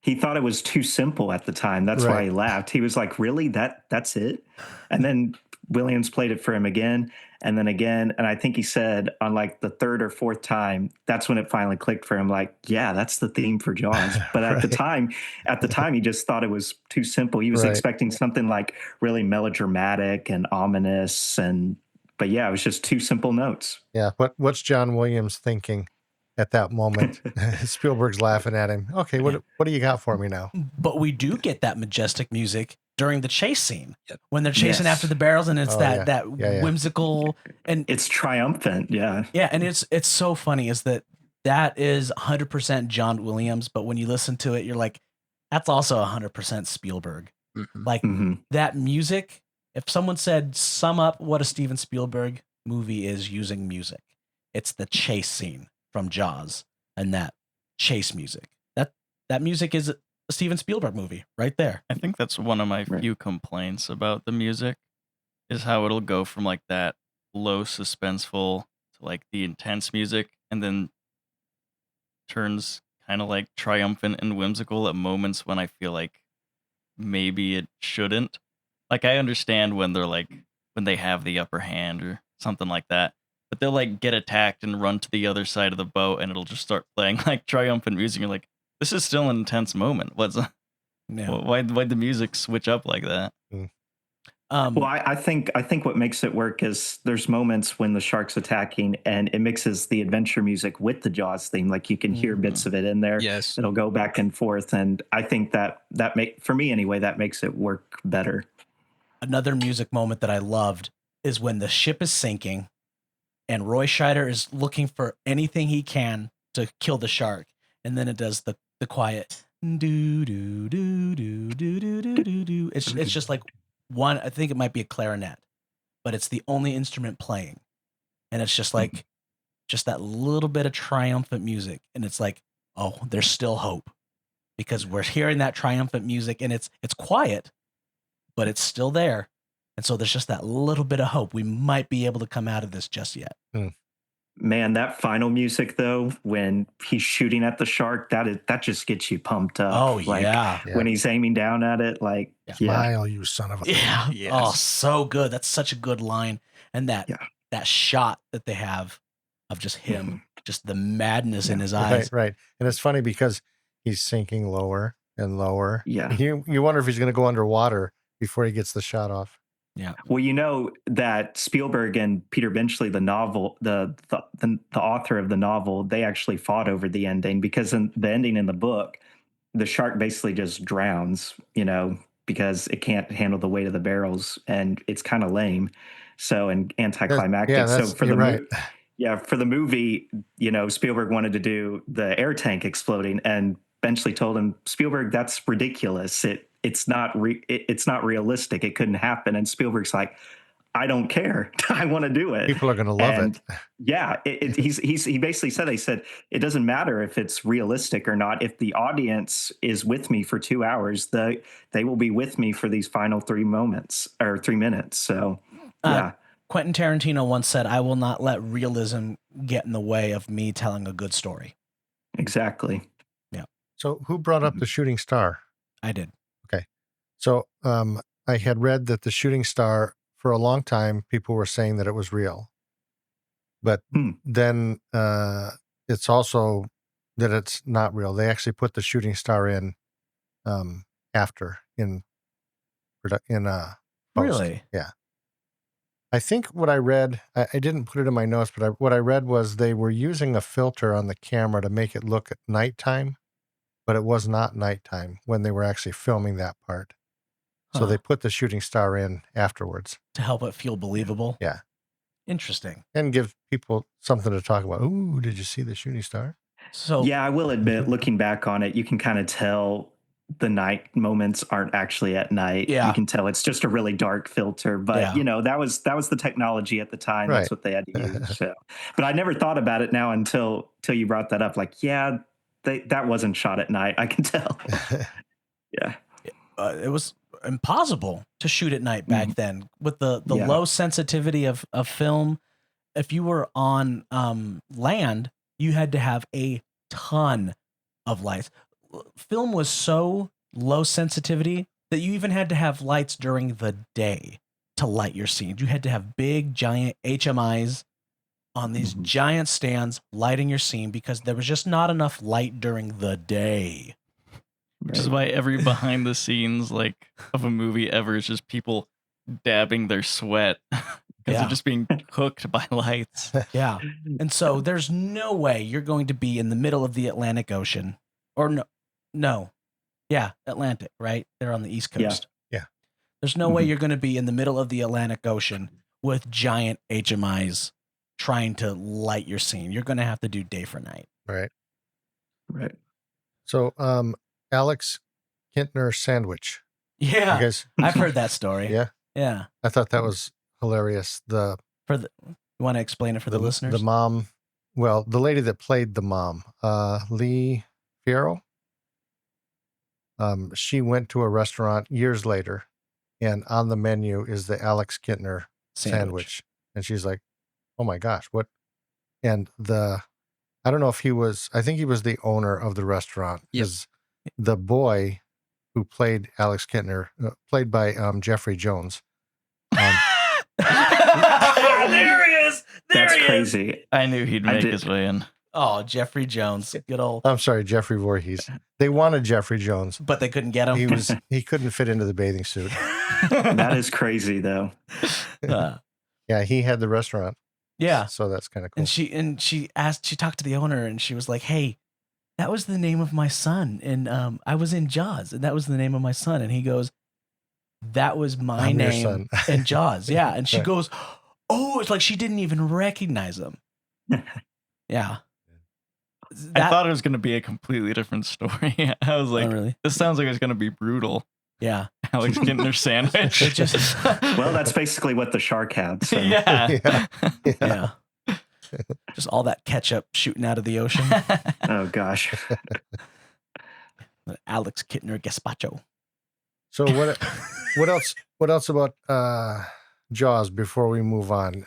He thought it was too simple at the time. That's why he laughed. He was like, "Really? That's it?" And then Williams played it for him again, and then again, and I think he said on like the 3rd or 4th time, that's when it finally clicked for him. Like, yeah, that's the theme for Jaws. But at the time, he just thought it was too simple. He was expecting something like really melodramatic and ominous, but yeah, it was just 2 simple notes. Yeah, what's John Williams thinking at that moment? Spielberg's laughing at him. Okay, what do you got for me now? But we do get that majestic music during the chase scene when they're chasing after the barrels, and it's that whimsical and it's triumphant. Yeah, and it's so funny is that is 100% John Williams, but when you listen to it, you're like, that's also 100% Spielberg. Like that music. If someone said sum up what a Steven Spielberg movie is using music, it's the chase scene from Jaws and that chase music. That music is a Steven Spielberg movie right there. I think that's one of my few complaints about the music is how it'll go from like that low suspenseful to like the intense music and then turns kind of like triumphant and whimsical at moments when I feel like maybe it shouldn't. Like I understand when they're like when they have the upper hand or something like that, but they'll like get attacked and run to the other side of the boat and it'll just start playing like triumphant music. You're like, this is still an intense moment. Why'd the music switch up like that? Well, I think what makes it work is there's moments when the shark's attacking and it mixes the adventure music with the Jaws theme. Like you can hear bits of it in there. Yes, it'll go back and forth, and I think that for me anyway, that makes it work better. Another music moment that I loved is when the ship is sinking, and Roy Scheider is looking for anything he can to kill the shark, and then it does the quiet do do do do do do do do. It's just like one. I think it might be a clarinet, but it's the only instrument playing, and it's just like just that little bit of triumphant music, and it's like, oh, there's still hope because we're hearing that triumphant music, and it's quiet, but it's still there, and so there's just that little bit of hope. We might be able to come out of this just yet. Man, that final music though, when he's shooting at the shark, that just gets you pumped up. Oh like, when he's aiming down at it, like smile, you son of a Yes. Oh, so good. That's such a good line, and that shot that they have of just him, just the madness in his eyes. Right. And it's funny because he's sinking lower and lower. Yeah, you wonder if he's going to go underwater before he gets the shot off. Yeah. Well, you know that Spielberg and Peter Benchley, the author of the novel, they actually fought over the ending because in the ending in the book, the shark basically just drowns, because it can't handle the weight of the barrels, and it's kind of lame. So and anticlimactic. So for the movie, Spielberg wanted to do the air tank exploding, and eventually told him, Spielberg, that's ridiculous. It's not realistic. It couldn't happen. And Spielberg's like, I don't care. I want to do it. People are going to love And it. yeah, he basically said, they said, it doesn't matter if it's realistic or not. If the audience is with me for 2 hours, they will be with me for these final 3 minutes. So yeah. Quentin Tarantino once said, I will not let realism get in the way of me telling a good story. Exactly. Yeah. So who brought up the shooting star? I did. Okay. So I had read that the shooting star, for a long time, people were saying that it was real. But then it's also that it's not real. They actually put the shooting star in after in post. Really? Yeah. I think what I read, I didn't put it in my notes, but what I read was they were using a filter on the camera to make it look at nighttime, but it was not nighttime when they were actually filming that part. So they put the shooting star in afterwards. To help it feel believable? Yeah. Interesting. And give people something to talk about. Ooh, did you see the shooting star? So yeah, I will admit, looking back on it, you can kind of tell the night moments aren't actually at night. Yeah. You can tell it's just a really dark filter, but Yeah. that was the technology at the time. Right. That's what they had to use. So, but I never thought about it now until you brought that up. Like, yeah, that wasn't shot at night. I can tell. Yeah. It was impossible to shoot at night back then with the Yeah. low sensitivity of film. If you were on land, you had to have a ton of lights. Film was so low sensitivity that you even had to have lights during the day to light your scenes. You had to have big, giant HMIs on these giant stands lighting your scene because there was just not enough light during the day. Which is why every behind the scenes like of a movie ever is just people dabbing their sweat because they're just being cooked by lights. Yeah. And so there's no way you're going to be in the middle of the Atlantic Ocean or no. Yeah, Atlantic, right? They're on the East Coast. Yeah. There's no way you're going to be in the middle of the Atlantic Ocean with giant HMIs trying to light your scene. You're going to have to do day for night. Right. Right. So, Alex Kintner sandwich. Yeah. You guys, I've heard that story. Yeah. Yeah. I thought that was hilarious. You want to explain it for the listeners? The mom, well, the lady that played the mom, Lee Fierro, she went to a restaurant years later, and on the menu is the Alex Kintner sandwich. And she's like, oh my gosh, what? And I don't know if I think he was the owner of the restaurant. Is the boy who played Alex Kintner, played by Jeffrey Jones. There he is. That's crazy. I knew he'd make his way in. Oh, Jeffrey Jones. Good old. I'm sorry, Jeffrey Voorhees. They wanted Jeffrey Jones, But they couldn't get him. he couldn't fit into the bathing suit. That is crazy, though. Yeah, he had the restaurant. Yeah. So that's kind of cool. And she talked to the owner and she was like, hey, that was the name of my son. And I was in Jaws and that was the name of my son. And he goes, that was my I'm your name son. in Jaws. Yeah. And she Right. goes, oh, it's like she didn't even recognize him. Yeah. I thought it was going to be a completely different story. I was like, really? this sounds like it's going to be brutal. Yeah. Alex Kintner sandwich. It just, Well, that's basically what the shark had. So. Yeah. yeah. Just all that ketchup shooting out of the ocean. Oh gosh. Alex Kintner gazpacho. So what else about Jaws before we move on?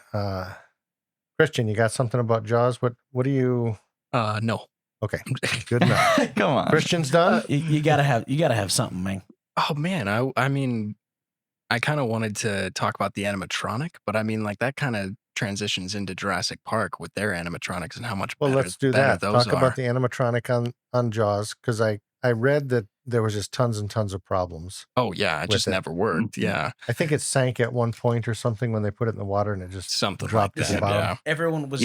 Christian, you got something about Jaws? What do you? No. Okay, good enough. Come on. Christian's done. You gotta have something, man. Oh man, I mean, I kind of wanted to talk about the animatronic, but I mean, like that kind of transitions into Jurassic Park with their animatronics and how much Well, better, let's do better that. those Talk are. about the animatronic on Jaws, because I read that there was just tons and tons of problems. Oh yeah, it with just it. never worked. Yeah, I think it sank at one point or something when they put it in the water, and it just something dropped like to the that. bottom. Yeah. Everyone was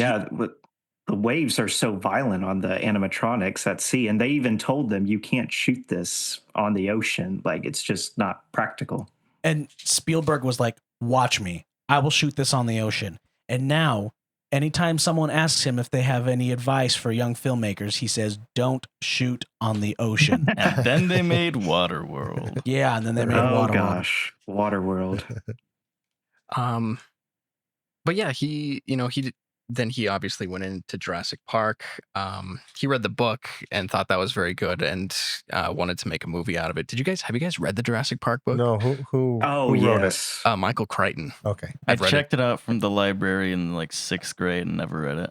The waves are so violent on the animatronics at sea, and they even told them you can't shoot this on the ocean. Like it's just not practical. And Spielberg was like, watch me. I will shoot this on the ocean. And now anytime someone asks him if they have any advice for young filmmakers, he says, "Don't shoot on the ocean." And then they made Waterworld. Yeah, and then they made Oh Waterworld. gosh, Waterworld. But yeah, then he obviously went into Jurassic Park. He read the book and thought that was very good and wanted to make a movie out of it. Have you guys read the Jurassic Park book? No, who Oh wrote yes. Michael Crichton. it? Okay. I I've read checked it out from the library in like 6th grade and never read it.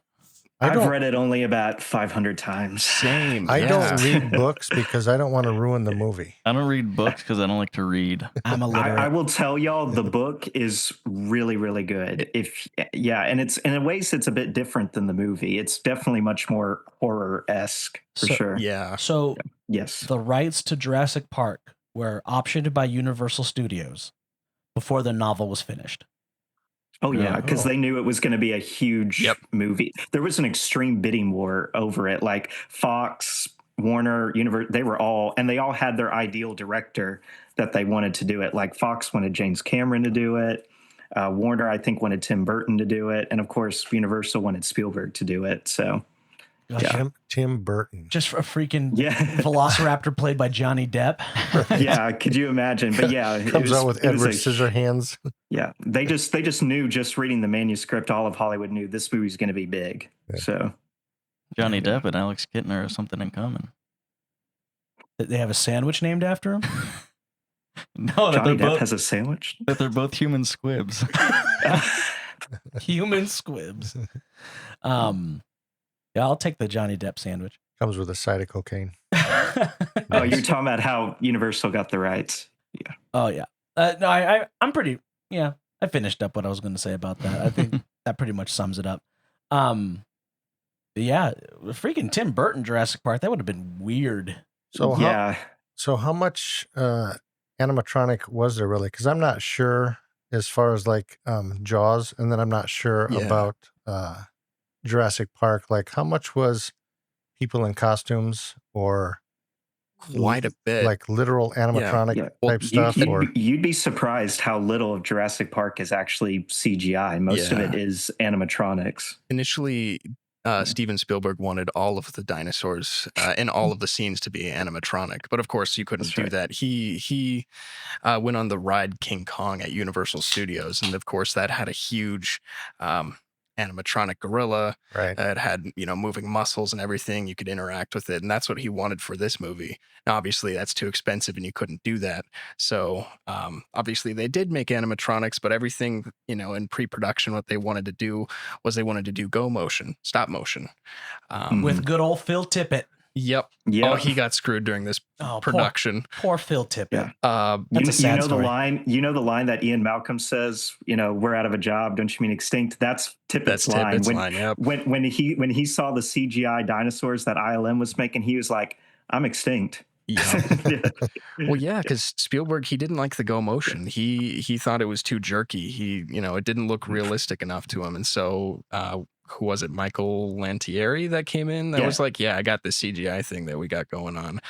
I've read it only about 500 times. Same. I yeah. don't read books because I don't want to ruin the movie. I don't read books because I don't like to read. I'm illiterate. I will tell y'all the book is really, really good. And it's in ways it's a bit different than the movie. It's definitely much more horror-esque for sure. Yeah. So Yes. the rights to Jurassic Park were optioned by Universal Studios before the novel was finished. Oh yeah, because Oh. they knew it was going to be a huge movie. There was an extreme bidding war over it. Like Fox, Warner, they all had their ideal director that they wanted to do it. Like Fox wanted James Cameron to do it. Warner, I think, wanted Tim Burton to do it, and of course, Universal wanted Spielberg to do it. So, Gosh, Tim Burton. just a freaking yeah, Velociraptor played by Johnny Depp. yeah. Could you imagine? But yeah, Comes out with Edward Scissorhands. Yeah, they just knew, just reading the manuscript, all of Hollywood knew this movie's going to be big. Yeah. So Johnny Depp and Alex Kittner have something in common. They have a sandwich named after him. No, Johnny Depp has a sandwich. that they're both human squibs. Human squibs. Yeah, I'll take the Johnny Depp sandwich. Comes with a side of cocaine. Oh, you're talking about how Universal got the rights. Yeah. Oh yeah. No, I'm pretty. Yeah, I finished up what I was going to say about that. I think that pretty much sums it up. Yeah, freaking Tim Burton Jurassic Park. That would have been weird. So yeah. How much animatronic was there really? Because I'm not sure as far as like Jaws, and then I'm not sure about Jurassic Park. Like how much was people in costumes or quite a bit, like literal animatronic type stuff? You'd be surprised how little of Jurassic Park is actually CGI. Most of it is animatronics. Initially, Steven Spielberg wanted all of the dinosaurs in all of the scenes to be animatronic, but of course you couldn't do that. He went on the ride King Kong at Universal Studios, and of course that had a huge animatronic gorilla. Right. It had, moving muscles and everything. You could interact with it. And that's what he wanted for this movie. Now, obviously, that's too expensive and you couldn't do that. So obviously, they did make animatronics, but everything, in pre-production, what they wanted to do was go motion, stop motion. With good old Phil Tippett. Yep. Oh, he got screwed during this production. Poor Phil Tippett. Yeah. That's a sad story. The line that Ian Malcolm says, we're out of a job, don't you mean extinct? That's Tippett's line. Yep. When he saw the CGI dinosaurs that ILM was making, he was like, I'm extinct. Yeah. Well, yeah, because Spielberg, he didn't like the go motion. He thought it was too jerky. It didn't look realistic enough to him. And so who was it? Michael Lantieri that came in that was like, I got this CGI thing that we got going on.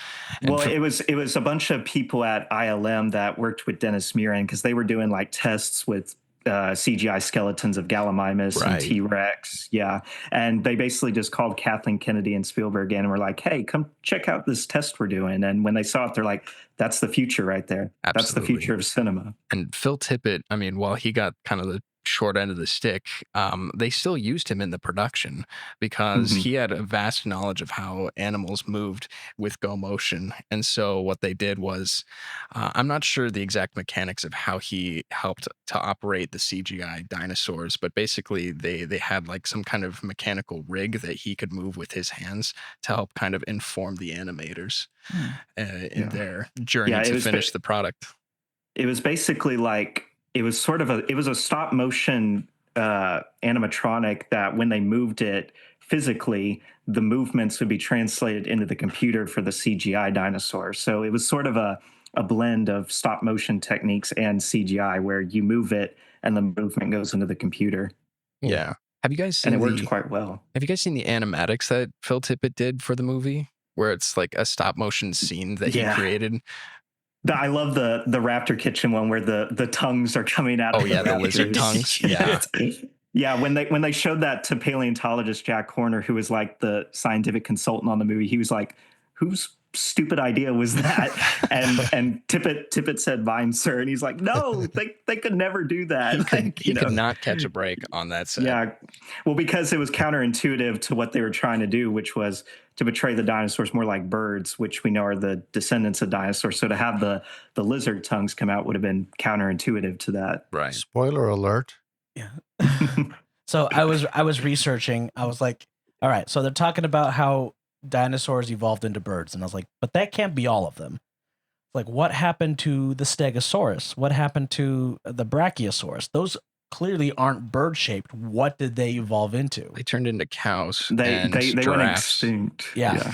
And it was a bunch of people at ILM that worked with Dennis Muren because they were doing like tests with CGI skeletons of Gallimimus and T-Rex. Yeah. And they basically just called Kathleen Kennedy and Spielberg in and were like, hey, come check out this test we're doing. And when they saw it, they're like, that's the future right there. Absolutely. That's the future of cinema. And Phil Tippett, while he got kind of the short end of the stick, they still used him in the production because he had a vast knowledge of how animals moved with go motion. And so what they did was, I'm not sure the exact mechanics of how he helped to operate the CGI dinosaurs, but basically they had like some kind of mechanical rig that he could move with his hands to help kind of inform the animators in their journey to finish the product. It was basically like, it was a stop motion animatronic that when they moved it physically, the movements would be translated into the computer for the CGI dinosaur. So it was sort of a blend of stop motion techniques and CGI where you move it and the movement goes into the computer. Yeah. Have you guys seen and it worked quite well. Have you guys seen the animatics that Phil Tippett did for the movie where it's like a stop motion scene that he created? I love the Raptor Kitchen one where the tongues are coming out. Oh, yeah, the lizard tongues. Yeah. Yeah, when they showed that to paleontologist Jack Horner, who was like the scientific consultant on the movie, he was like, "Whose stupid idea was that?" And Tippett said, "Mine, sir." And he's like, "No, they could never do that." He could not catch a break on that set. Yeah, well, because it was counterintuitive to what they were trying to do, which was to portray the dinosaurs more like birds, which we know are the descendants of dinosaurs. So to have the lizard tongues come out would have been counterintuitive to that. Right. Spoiler alert. Yeah. So I was researching. I was like, all right, so they're talking about how dinosaurs evolved into birds, and I was like, but that can't be all of them. Like, what happened to the Stegosaurus? What happened to the Brachiosaurus? Those clearly aren't bird shaped. What did they evolve into? They turned into cows. They and went giraffes. extinct. Yeah.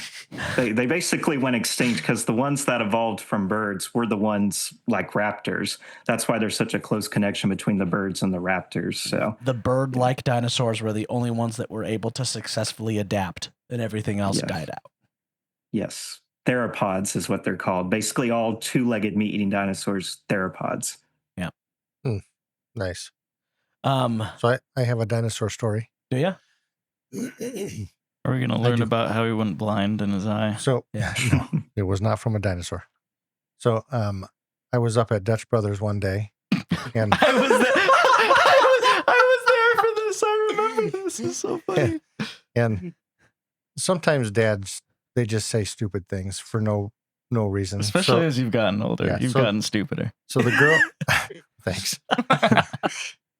They basically went extinct because the ones that evolved from birds were the ones like raptors. That's why there's such a close connection between the birds and the raptors. So The bird-like dinosaurs were the only ones that were able to successfully adapt, and everything else died out. yes, theropods is what they're called. Basically, all two-legged meat-eating dinosaurs, theropods. Nice. So So I have a dinosaur story. do you? Are we going to I learn do. about how he went blind in his eye? So Yeah. no, it was not from a dinosaur. So I was up at Dutch Brothers one day, and I was there. I was there for this. I remember this. It's so funny. and sometimes dads, they just say stupid things for no reason. Especially as you've gotten older, yeah, you've so- gotten stupider. So the girl, thanks.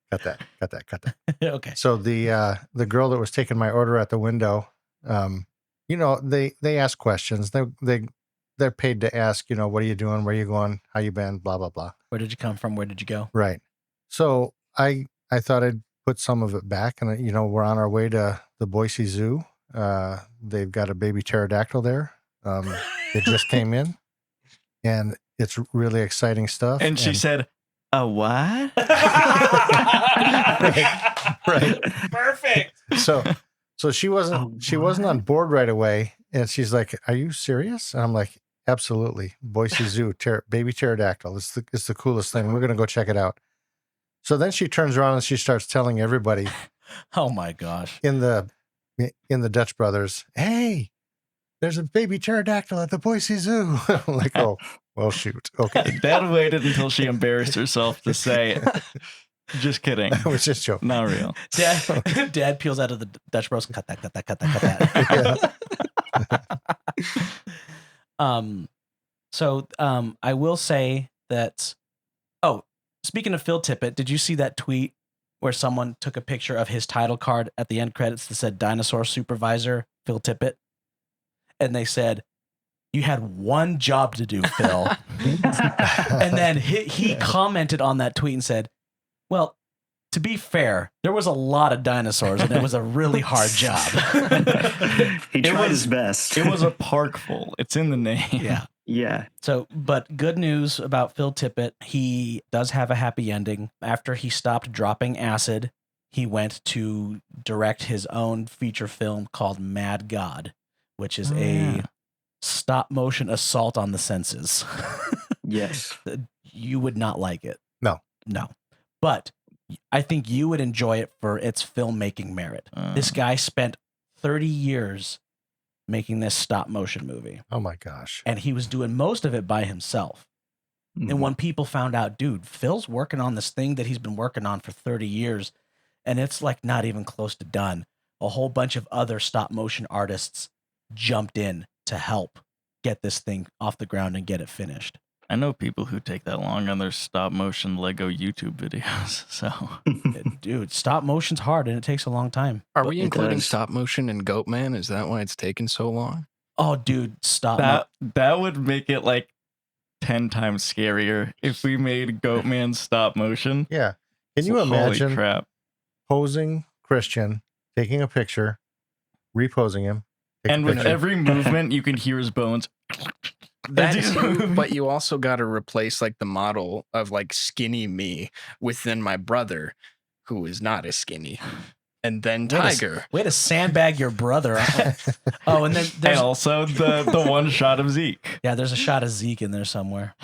Cut that. Okay. So the girl that was taking my order at the window, they ask questions. They're paid to ask, what are you doing? Where are you going? How you been? Blah, blah, blah. Where did you come from? Where did you go? Right. So I thought I'd put some of it back, and we're on our way to the Boise Zoo. They've got a baby pterodactyl there. It just came in, and it's really exciting stuff. And she said, "A what?" right. Perfect. So she wasn't on board right away, and she's like, "Are you serious?" And I'm like, "Absolutely, Boise Zoo, baby pterodactyl. It's the coolest thing. We're gonna go check it out." So then she turns around and she starts telling everybody Oh my gosh. in the Dutch Brothers, "Hey, there's a baby pterodactyl at the Boise Zoo." I'm like, "Oh, well, shoot. Okay." Dad waited until she embarrassed herself to say it. Just kidding. I was just joking. Not real. Dad peels out of the Dutch Bros. Cut that. So I will say that. Oh, speaking of Phil Tippett, did you see that tweet where someone took a picture of his title card at the end credits that said "Dinosaur Supervisor Phil Tippett," and they said, "You had one job to do, Phil." And then he commented on that tweet and said, "Well, to be fair, there was a lot of dinosaurs and it was a really hard job." He tried his best. It was a park full. It's in the name. Yeah. Yeah. So, but good news about Phil Tippett. He does have a happy ending. After he stopped dropping acid, he went to direct his own feature film called Mad God, which is a stop motion assault on the senses. Yes. You would not like it. No. But I think you would enjoy it for its filmmaking merit. This guy spent 30 years making this stop motion movie, Oh my gosh. and he was doing most of it by himself. And when people found out, dude, Phil's working on this thing that he's been working on for 30 years, and it's like not even close to done, a whole bunch of other stop motion artists jumped in to help get this thing off the ground and get it finished. I know people who take that long on their stop motion Lego YouTube videos. So Dude, stop motion's hard and it takes a long time. Are we It including does. stop motion in Goatman? Is that why it's taken so long? Oh, dude, stop. that would make it like 10 times scarier if we made Goatman stop motion. Yeah. Can you Holy imagine crap. posing Christian, taking a picture, reposing him, take a And with picture. every movement, you can hear his bones. That It's too, but you also got to replace like the model of like skinny me within my brother, who is not as skinny, and then Tiger. Way to sandbag your brother. Oh, and then And there's also the one shot of Zeke. yeah, there's a shot of Zeke in there somewhere.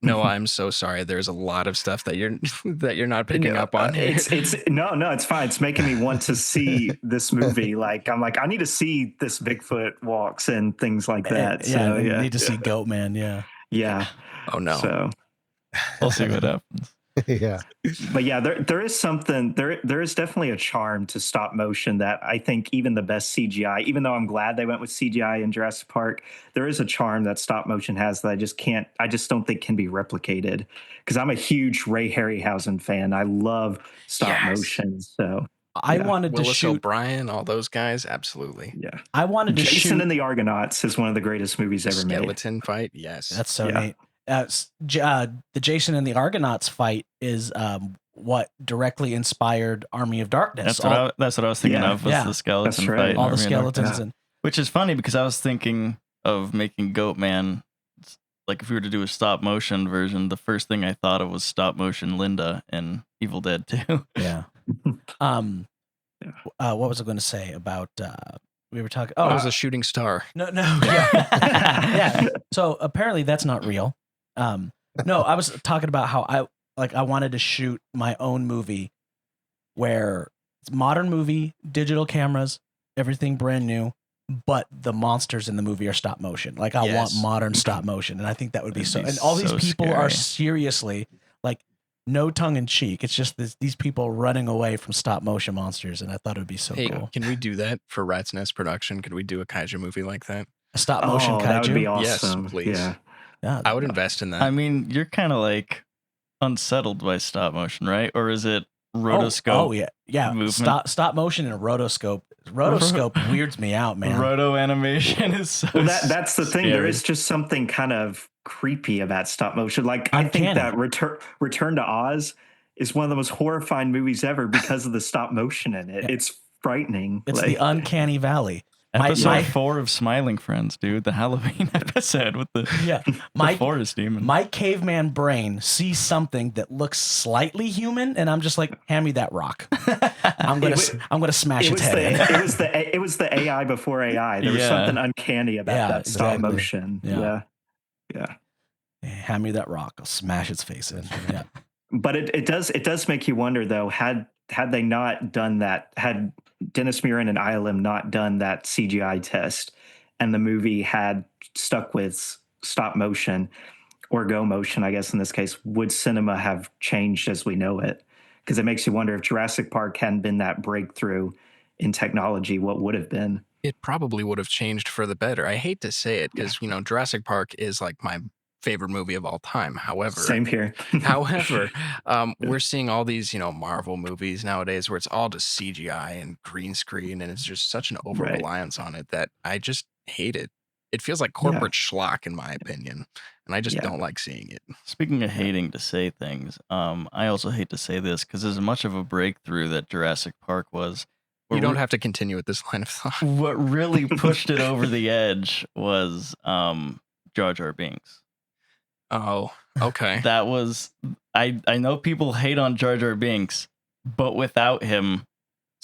No, I'm so sorry. There's a lot of stuff that you're not picking up on here. It's no, it's fine. It's making me want to see this movie. Like I'm like, I need to see this Bigfoot walks and things like that. So I need to see Goat Man. yeah. Oh no. So We'll see what happens. Yeah. but yeah, there is something there is definitely a charm to stop motion that I think even the best CGI, even though I'm glad they went with CGI in Jurassic Park, there is a charm that stop motion has that I just don't think can be replicated. Because I'm a huge Ray Harryhausen fan. I love stop motion. So I wanted to Willis shoot O'Brien, all those guys, absolutely. yeah. I wanted to Jason shoot and the Argonauts is one of the greatest movies ever made. Skeleton fight, yes. That's so Yeah. neat. The Jason and the Argonauts fight is what directly inspired Army of Darkness. That's what I was thinking Yeah. of, was the skeleton That's right. fight. all in the Army of Darkness. skeletons and Which is funny because I was thinking of making Goat Man. Like if we were to do a stop motion version, the first thing I thought of was stop motion Linda in Evil Dead 2. yeah. What was I going to say about? We were talking. Oh, it was a shooting star. No. Yeah. So apparently that's not real. No, I was talking about how I wanted to shoot my own movie where it's modern movie, digital cameras, everything brand new, but the monsters in the movie are stop motion. Like I want modern stop motion, and I think that would be so. And all these people are seriously like no tongue in cheek. It's just these people running away from stop motion monsters, and I thought it would be so cool. Can we do that for Rat's Nest production? Could we do a kaiju movie like that? A stop motion kaiju. That would be awesome. Yes, please. Yeah. I would invest in that. I mean, you're kind of like unsettled by stop motion, right? Or is it rotoscope? Yeah. movement? Stop motion and rotoscope. Rotoscope weirds me out, man. Roto animation is so. Well, that's the thing. scary. There is just something kind of creepy about stop motion. Like I think that Return to Oz is one of the most horrifying movies ever because of the stop motion in it. Yeah. It's frightening. It's the uncanny valley. Episode 4 of Smiling Friends, dude. The Halloween episode with the forest demon. My caveman brain sees something that looks slightly human, and I'm just like, hand me that rock. I'm gonna smash its head in. It was the AI before AI. There was something uncanny about that stop motion. Yeah. Hand me that rock. I'll smash its face in. Yeah. But it does make you wonder though, had they not done that, had Dennis Muren and ILM not done that CGI test and the movie had stuck with stop motion or go motion, I guess in this case, would cinema have changed as we know it? Because it makes you wonder if Jurassic Park hadn't been that breakthrough in technology, what would have been? It probably would have changed for the better. I hate to say it because, Jurassic Park is like my favorite movie of all time. However, same here. We're seeing all these, Marvel movies nowadays where it's all just CGI and green screen, and it's just such an over reliance on it that I just hate it. It feels like corporate schlock, in my opinion, and I just don't like seeing it. Speaking of hating to say things, I also hate to say this because as much of a breakthrough that Jurassic Park was, you don't have to continue with this line of thought. What really pushed it over the edge was Jar Jar Binks. Oh, okay. That was I know people hate on Jar Jar Binks, but without him,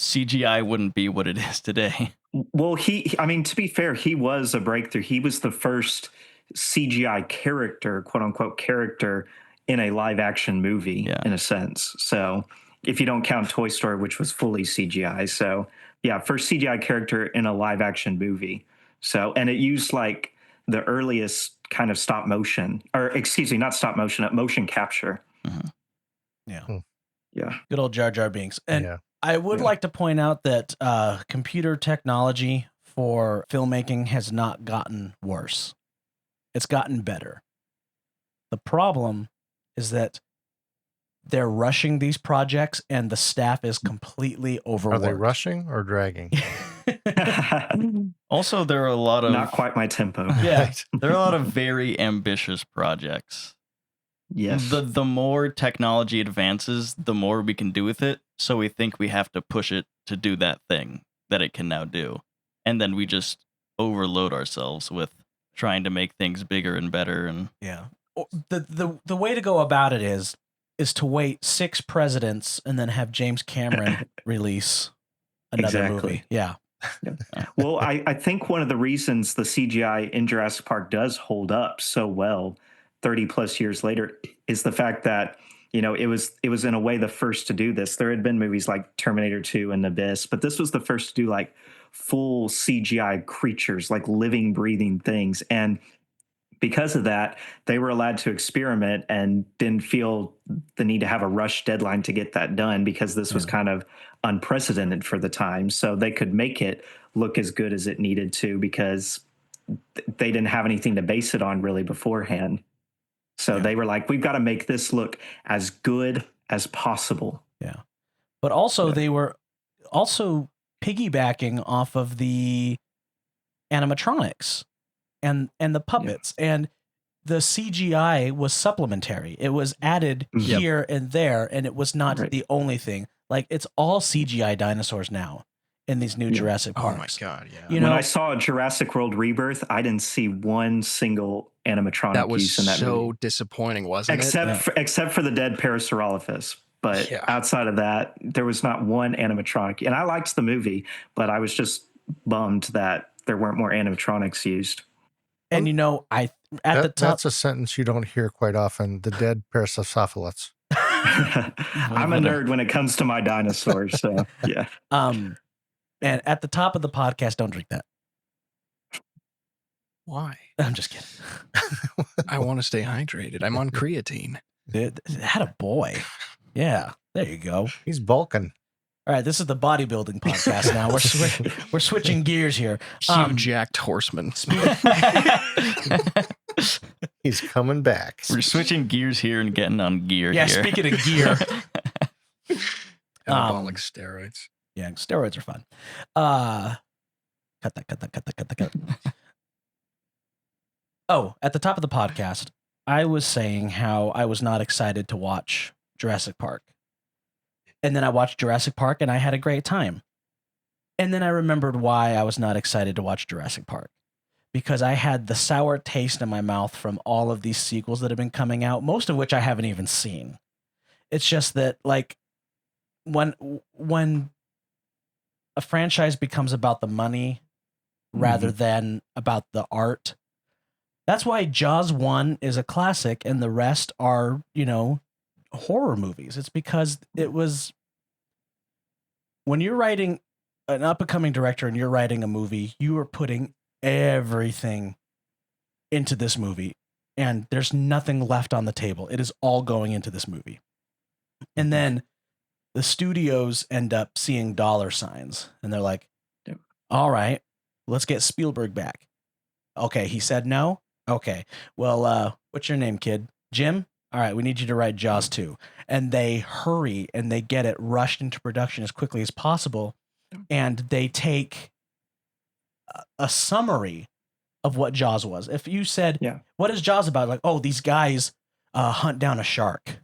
CGI wouldn't be what it is today. Well, to be fair, he was a breakthrough. He was the first CGI character, quote unquote character, in a live action movie, in a sense. So if you don't count Toy Story, which was fully CGI. So first CGI character in a live action movie. So, and it used like the earliest kind of stop motion, or excuse me, not stop motion, motion capture. Mm-hmm. Yeah. Good old Jar Jar Binks. And I would like to point out that computer technology for filmmaking has not gotten worse. It's gotten better. The problem is that they're rushing these projects and the staff is completely overworked. Are they rushing or dragging? Also, there are a lot of... Not quite my tempo. Yeah, there are a lot of very ambitious projects. Yes. The more technology advances, the more we can do with it. So we think we have to push it to do that thing that it can now do. And then we just overload ourselves with trying to make things bigger and better. And the way to go about it is to wait 6 presidents and then have James Cameron release another movie. Yeah. Well, I think one of the reasons the CGI in Jurassic Park does hold up so well 30 plus years later is the fact that, you know, it was in a way the first to do this. There had been movies like Terminator 2 and Abyss, but this was the first to do like full CGI creatures, like living, breathing things. And because of that, they were allowed to experiment and didn't feel the need to have a rush deadline to get that done, because this was kind of unprecedented for the time. So they could make it look as good as it needed to, because they didn't have anything to base it on really beforehand. So they were like, we've got to make this look as good as possible. Yeah. But also they were also piggybacking off of the animatronics and the puppets, and the CGI was supplementary. It was added here and there, and it was not the only thing. Like, it's all CGI dinosaurs now in these new Jurassic Parks. Oh my God, yeah. You know, when I saw Jurassic World Rebirth, I didn't see one single animatronic use in that movie. That was so disappointing, wasn't it? Except for the dead Parasaurolophus. But outside of that, there was not one animatronic. And I liked the movie, but I was just bummed that there weren't more animatronics used. And you know, the top, that's a sentence you don't hear quite often. The dead Parasaurolophus. I'm a nerd when it comes to my dinosaurs. So yeah. And at the top of the podcast, don't drink that. Why? I'm just kidding. I want to stay hydrated. I'm on creatine. Had a boy. Yeah, there you go. He's bulking. All right, this is the bodybuilding podcast now. We're switching gears here. Huge jacked horseman. He's coming back. We're switching gears here and getting on gear. Yeah, here. speaking of gear, Anabolic steroids. Yeah, steroids are fun. Cut that. Oh, at the top of the podcast, I was saying how I was not excited to watch Jurassic Park. And then I watched Jurassic Park and I had a great time. And then I remembered why I was not excited to watch Jurassic Park. Because I had the sour taste in my mouth from all of these sequels that have been coming out, most of which I haven't even seen. It's just that, like, when a franchise becomes about the money rather than about the art, that's why Jaws 1 is a classic and the rest are, you know, horror movies. It's because it was, when you're writing an up-and-coming director and you're writing a movie, you are putting everything into this movie and there's nothing left on the table. It is all going into this movie. And then the studios end up seeing dollar signs and they're like, all right, let's get Spielberg back. Okay, he said no. Okay, well, what's your name, kid? Jim? All right, we need you to write Jaws 2. And they hurry and they get it rushed into production as quickly as possible. And they take a summary of what Jaws was. If you said, what is Jaws about? Like, oh, these guys hunt down a shark.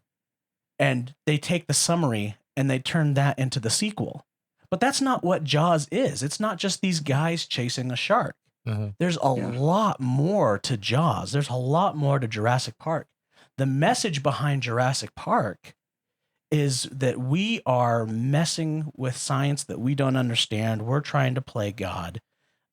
And they take the summary and they turn that into the sequel. But that's not what Jaws is. It's not just these guys chasing a shark. There's a lot more to Jaws. There's a lot more to Jurassic Park. The message behind Jurassic Park is that we are messing with science that we don't understand. We're trying to play God.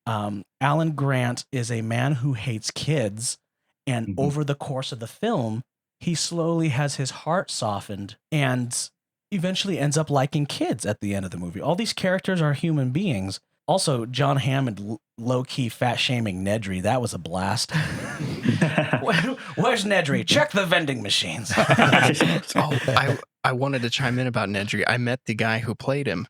Alan Grant is a man who hates kids. And over the course of the film, he slowly has his heart softened and eventually ends up liking kids at the end of the movie. All these characters are human beings. Also, John Hammond low-key fat-shaming Nedry. That was a blast. Where's Nedry? Check the vending machines. I wanted to chime in about Nedry. I met the guy who played him.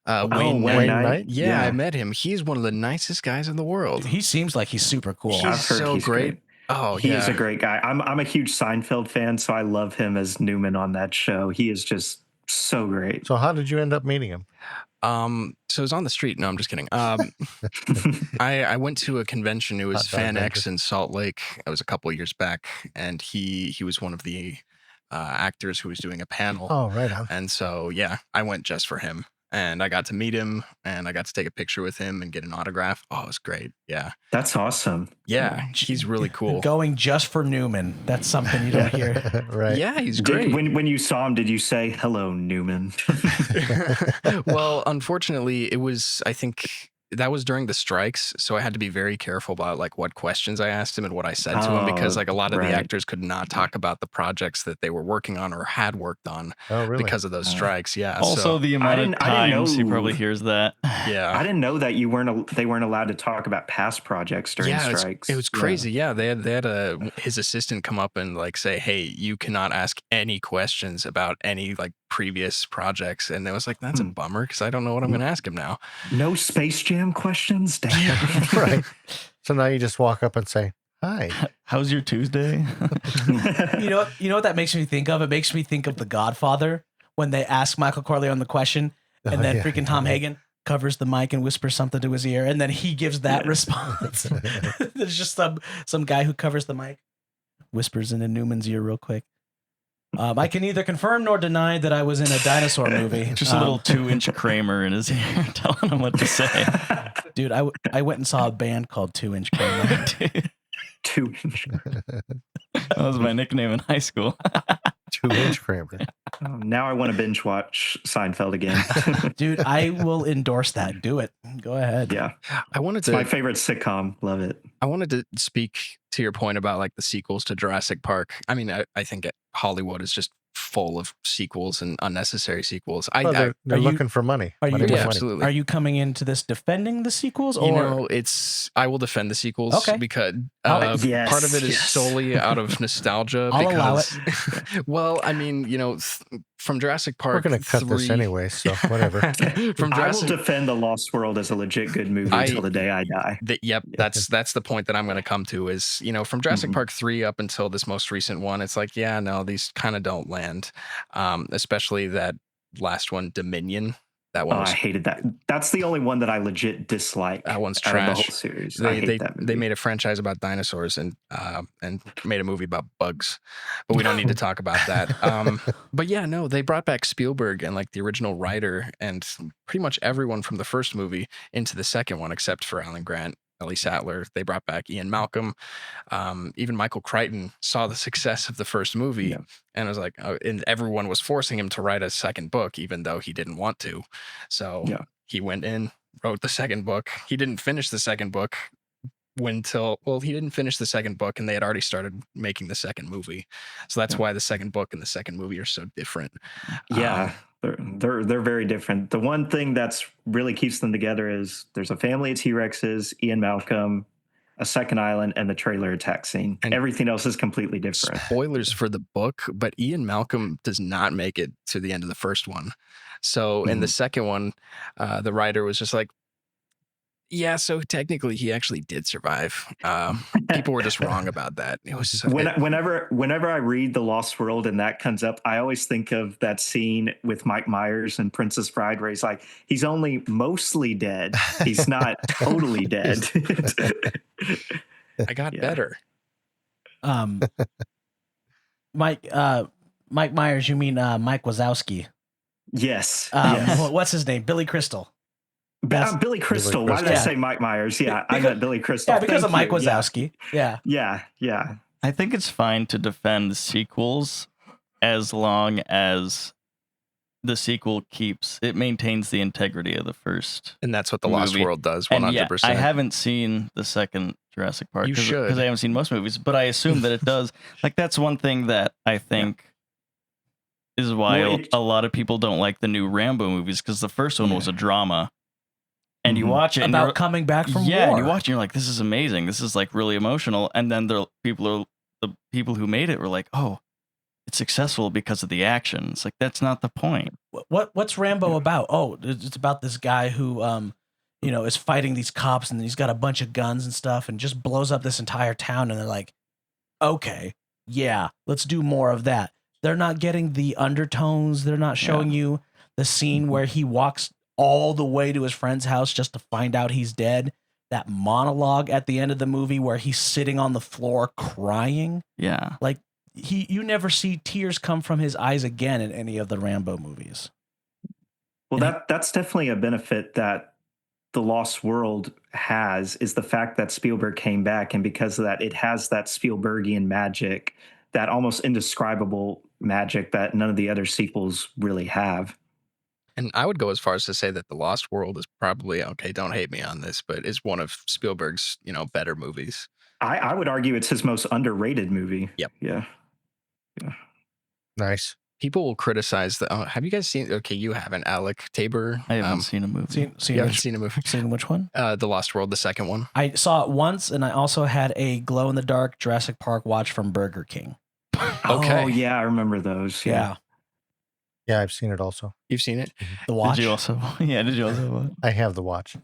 Wayne Knight? Yeah, I met him. He's one of the nicest guys in the world. He seems like he's super cool. I've heard so he's great. Oh, he is a great guy. I'm a huge Seinfeld fan, so I love him as Newman on that show. He is just so great. So how did you end up meeting him? So it was on the street. No, I'm just kidding. I went to a convention. It was Fan X in Salt Lake. It was a couple of years back, and he was one of the actors who was doing a panel. Oh, right on. And so I went just for him, and I got to meet him, and I got to take a picture with him and get an autograph. Oh, it was great. Yeah, that's awesome. Yeah, he's really cool. Going just for Newman. That's something you don't hear. Right. Yeah, he's great. When you saw him, did you say, hello, Newman? Well, unfortunately, it was, I think, that was during the strikes, so I had to be very careful about like what questions I asked him and what I said to him, because like a lot of the actors could not talk about the projects that they were working on or had worked on because of those strikes. Yeah. Also, so the amount of times he probably hears that. Yeah. I didn't know that they weren't allowed to talk about past projects during strikes. It was crazy. Yeah. They had his assistant come up and like say, hey, you cannot ask any questions about any like previous projects. And it was like, that's a bummer, because I don't know what I'm going to ask him now. No Space Jam questions? Damn. Right. So now you just walk up and say, hi. How's your Tuesday? You know what that makes me think of? It makes me think of The Godfather, when they ask Michael Corleone the question, and then freaking Tom Hagen covers the mic and whispers something to his ear, and then he gives that response. There's just some guy who covers the mic, whispers into Newman's ear real quick. I can neither confirm nor deny that I was in a dinosaur movie. Just a little 2-inch Kramer in his ear telling him what to say. Dude, I went and saw a band called 2-inch Kramer. 2-inch. That was my nickname in high school. 2-inch Kramer. Now I want to binge watch Seinfeld again. Dude, I will endorse that. Do it. Go ahead. Yeah. It's my favorite sitcom. Love it. I wanted to speak to your point about like the sequels to Jurassic Park. I mean, I think Hollywood is just full of sequels and unnecessary sequels. They're looking for money. Absolutely. Are you coming into this defending the sequels? Or I will defend the sequels because part of it is solely out of nostalgia. I'll allow it. Well, I mean, from Jurassic Park, we're going to cut this anyway, so whatever. I will defend The Lost World as a legit good movie until the day I die. That's the point that I'm going to come to is, from Jurassic Park 3 up until this most recent one, it's like, these kind of don't land, especially that last one, Dominion. That one I hated that. That's the only one that I legit dislike. That one's trash. The whole series. They made a franchise about dinosaurs and made a movie about bugs, but we don't need to talk about that. But they brought back Spielberg and like the original writer and pretty much everyone from the first movie into the second one, except for Alan Grant, Ellie Sattler. They brought back Ian Malcolm. Even Michael Crichton saw the success of the first movie and was like, and everyone was forcing him to write a second book, even though he didn't want to. So he went in, wrote the second book. He didn't finish the second book he didn't finish the second book and they had already started making the second movie. So that's why the second book and the second movie are so different. Yeah. They're very different. The one thing that's really keeps them together is there's a family of T-Rexes, Ian Malcolm, a second island, and the trailer attack scene. And everything else is completely different. Spoilers for the book, but Ian Malcolm does not make it to the end of the first one. So in the second one, the writer was just like, so technically he actually did survive. People were just wrong about that. It was whenever I read The Lost World and that comes up, I always think of that scene with Mike Myers and Princess Bride where he's like, he's only mostly dead. He's not totally dead. I got better. Mike Myers, you mean Mike Wazowski? Yes. What's his name? Billy Crystal. Billy Crystal. Why did I say Mike Myers? I meant Billy Crystal. Yeah, because of Mike Wazowski. Yeah. I think it's fine to defend sequels as long as the sequel maintains the integrity of the first. And that's what The Lost World does, 100%. I haven't seen the second Jurassic Park. You should. Because I haven't seen most movies, but I assume that it does. Like, that's one thing that I think is why a lot of people don't like the new Rambo movies, because the first one was a drama. And you watch it about coming back from war. And you watch it and you're like, this is amazing. This is like really emotional. And then the people who made it were like, oh, it's successful because of the action. It's like, that's not the point. What's Rambo about? Oh, it's about this guy who is fighting these cops and he's got a bunch of guns and stuff and just blows up this entire town. And they're like, okay, let's do more of that. They're not getting the undertones. They're not showing you the scene where he walks all the way to his friend's house just to find out he's dead. That monologue at the end of the movie where he's sitting on the floor crying. Yeah. Like you never see tears come from his eyes again in any of the Rambo movies. Well, that's definitely a benefit that The Lost World has, is the fact that Spielberg came back. And because of that, it has that Spielbergian magic, that almost indescribable magic that none of the other sequels really have. And I would go as far as to say that The Lost World is probably, okay, don't hate me on this, but is one of Spielberg's, better movies. I would argue it's his most underrated movie. Yep. Yeah. Nice. People will criticize the. Have you guys seen? Okay, you haven't, Alec Tabor. I haven't seen a movie. You haven't seen a movie. Seen which one? The Lost World, the second one. I saw it once, and I also had a glow in the dark Jurassic Park watch from Burger King. Okay. Oh yeah, I remember those. Yeah, Yeah, I've seen it also. You've seen it? the watch. Did you also? Yeah. Did you also? I have the watch.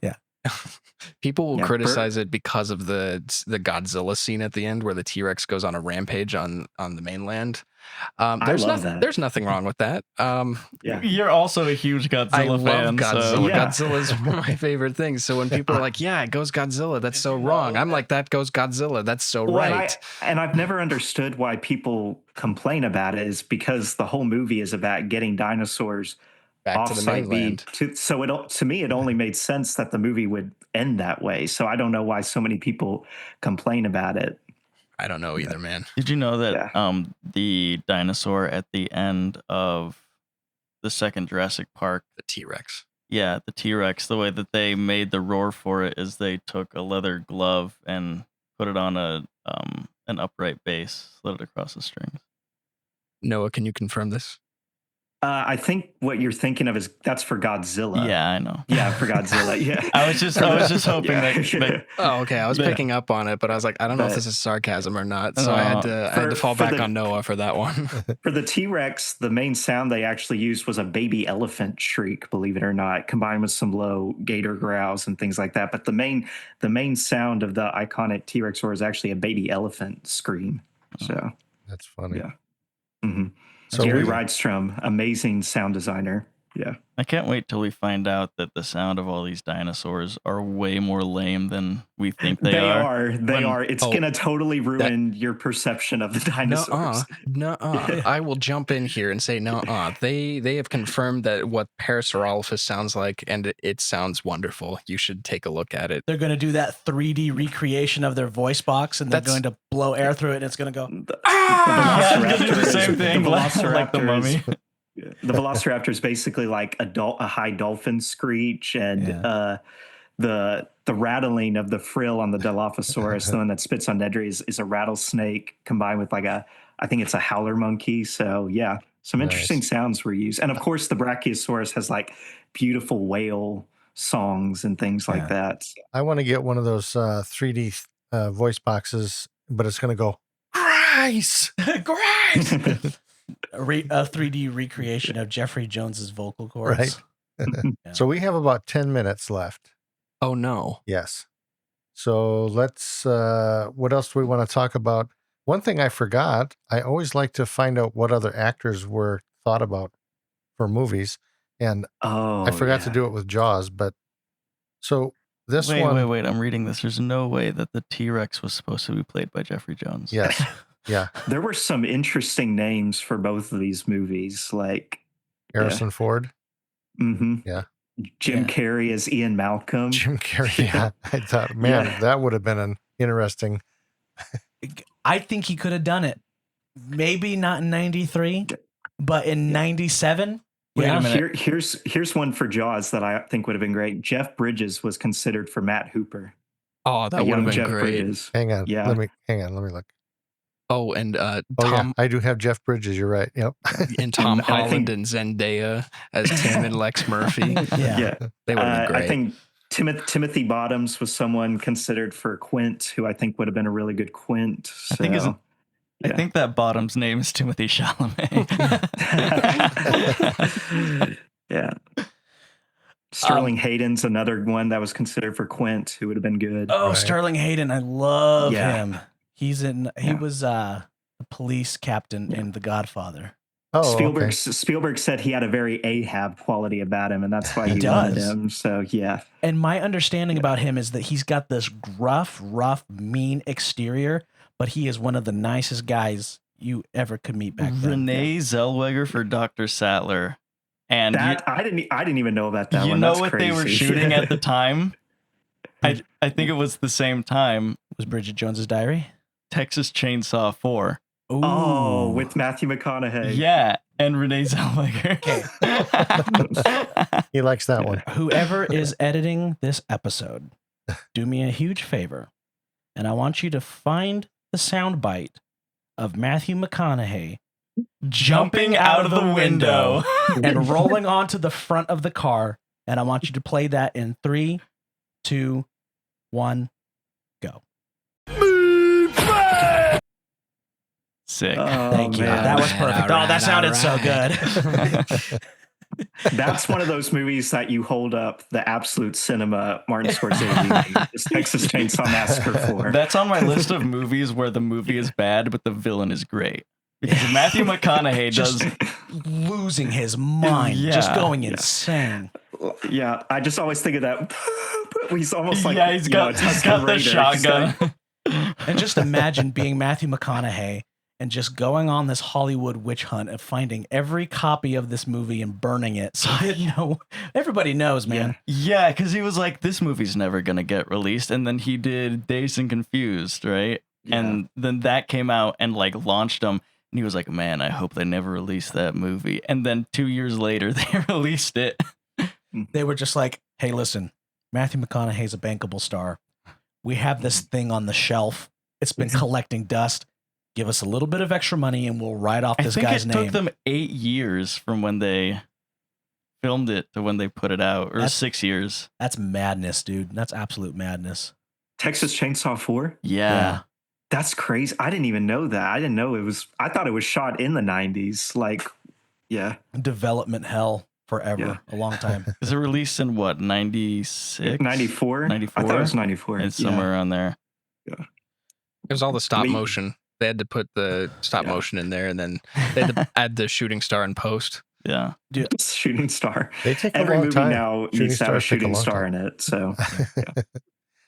People will Yeah, criticize it because of the Godzilla scene at the end where the T-Rex goes on a rampage on the mainland. love that. There's nothing wrong with that. Yeah. You're also a huge Godzilla I love fan. Godzilla. So. Yeah. Godzilla's one of my favorite things. So when people are like, yeah, it goes Godzilla, that's so wrong. I'm like, that goes Godzilla. That's so Well, right. and I've never understood why people complain about it is because the whole movie is about getting dinosaurs Back to the off-site mainland. to me, it only made sense that the movie would end that way. So I don't know why so many people complain about it. I don't know either, man. Did you know that Yeah. the dinosaur at the end of the second Jurassic Park, The T-Rex. yeah, the T-Rex, the way that they made the roar for it is they took a leather glove and put it on an upright base, slid it across the strings. Noah, can you confirm this? I think what you're thinking of is that's for Godzilla. Yeah, I know. Yeah, for Godzilla. Yeah. I was just hoping Yeah. that Oh, okay. I was Yeah. picking up on it, but I was like, I don't know if But- this is sarcasm or not. So I had to fall for back the- on Noah for that one. For the T-Rex, the main sound they actually used was a baby elephant shriek, believe it or not, combined with some low gator growls and things like that. But the main sound of the iconic T-Rex roar is actually a baby elephant scream. So That's funny. Yeah. mhm. So Gary we- Rydstrom, amazing sound designer. Yeah. I can't wait till we find out that the sound of all these dinosaurs are way more lame than we think they are. They When- are. It's Oh, gonna totally ruin your perception of the dinosaurs. Nuh-uh. I will jump in here and say nuh-uh. They have confirmed that what Parasaurolophus sounds like, and it sounds wonderful. You should take a look at it. They're going to do that 3D recreation of their voice box, and they're That's- going to blow air through it, and it's going to go. The Yeah, it's gonna do the Velociraptor same is- thing, the like the Velociraptor mummy. is- The Velociraptor is basically like a high dolphin screech, and Yeah. the rattling of the frill on the Dilophosaurus, the one that spits on Nedry, is a rattlesnake combined with I think it's a howler monkey. So yeah, some interesting Nice. sounds were used, and of course the Brachiosaurus has like beautiful whale songs and things like that. I want to get one of those 3D voice boxes, but it's going to go, Grace! Great! A 3D recreation of Jeffrey Jones's vocal cords. Right. Yeah. So we have about 10 minutes left. Oh no. Yes. So let's, what else do we want to talk about? One thing I forgot, I always like to find out what other actors were thought about for movies. And Oh, I forgot to yeah. do it with Jaws, but so this Wait, one, I'm reading this. There's no way that the T-Rex was supposed to be played by Jeffrey Jones. yes. Yeah. There were some interesting names for both of these movies, like Harrison Ford, mhm. Yeah. Jim Yeah. Carrey as Ian Malcolm. Jim Carrey. Yeah. I thought, man, Yeah. that would have been an interesting. I think he could have done it. Maybe not in 93, but in 97. Wait a Yeah. minute. Here's one for Jaws that I think would have been great. Jeff Bridges was considered for Matt Hooper. Oh, A that would have young been Jeff great. Bridges. Hang on. Yeah. Let me look. Oh, and Oh, Tom yeah. I do have Jeff Bridges. You're right. Yep. and Tom And I Holland think- and Zendaya as Tim and Lex Murphy. Yeah. Yeah. They would have been great. I think Timothy Bottoms was someone considered for Quint, who I think would have been a really good Quint. So, I think isn't- I yeah. think that Bottom's name is Timothy Chalamet. Yeah. Sterling Hayden's another one that was considered for Quint, who would have been good. Oh, Right. Sterling Hayden. I love Yeah. him. He Yeah. was a police captain in The Godfather. Oh, Spielberg okay. Spielberg said he had a very Ahab quality about him, and that's why He he wanted does. him. So yeah, And my understanding about him is that he's got this gruff, rough, mean exterior, but he is one of the nicest guys you ever could meet back then. Renee Zellweger for Dr. Sattler. And that I didn't even know about that you one. know That's what crazy. they were shooting at the time? I think it was the same time. Was Bridget Jones's Diary? Texas Chainsaw 4. Oh, Ooh. with Matthew McConaughey. Yeah, and Renee Zellweger. He likes that one. Whoever is editing this episode, do me a huge favor, and I want you to find the soundbite of Matthew McConaughey jumping out of the window and rolling onto the front of the car. And I want you to play that in 3, 2, 1, go. Sick. Thank you. man. That was perfect. All right, that sounded all so right. good. That's one of those movies that you hold up the absolute cinema Martin Scorsese, this Texas Chainsaw Massacre for. That's on my list of movies where the movie is bad, but the villain is great. Because Matthew McConaughey Just does. losing his mind, just Yeah. going insane. Yeah, I just always think of that. He's almost like, Yeah, he's got the shotgun. And just imagine being Matthew McConaughey and just going on this Hollywood witch hunt and finding every copy of this movie and burning it. So everybody knows, man. Yeah, because he was like, this movie's never going to get released. And then he did Dazed and Confused, right? Yeah. And then that came out and like launched him. And he was like, man, I hope they never release that movie. And then 2 years later, they released it. They were just like, hey, listen, Matthew McConaughey's a bankable star. We have this thing on the shelf. It's been collecting dust. Give us a little bit of extra money and we'll write off this guy's it name. took them 8 years from when they filmed it to when they put it out, or 6 years. That's madness, dude. That's absolute madness. Texas Chainsaw 4? Yeah. That's crazy. I didn't even know that. I didn't know it was, I thought it was shot in the 90s. Like, yeah. Development hell forever. Yeah. A long time. Is it released in what, 96? 94? 94? I thought it was 94. It's somewhere around there. It was all the stop We- motion. They had to put the stop Yeah. motion in there, and then they had to add the shooting star in post. Yeah. Shooting star. They take Every a long movie time. now Shooting needs to have a stars take a shooting long star time. in it. So,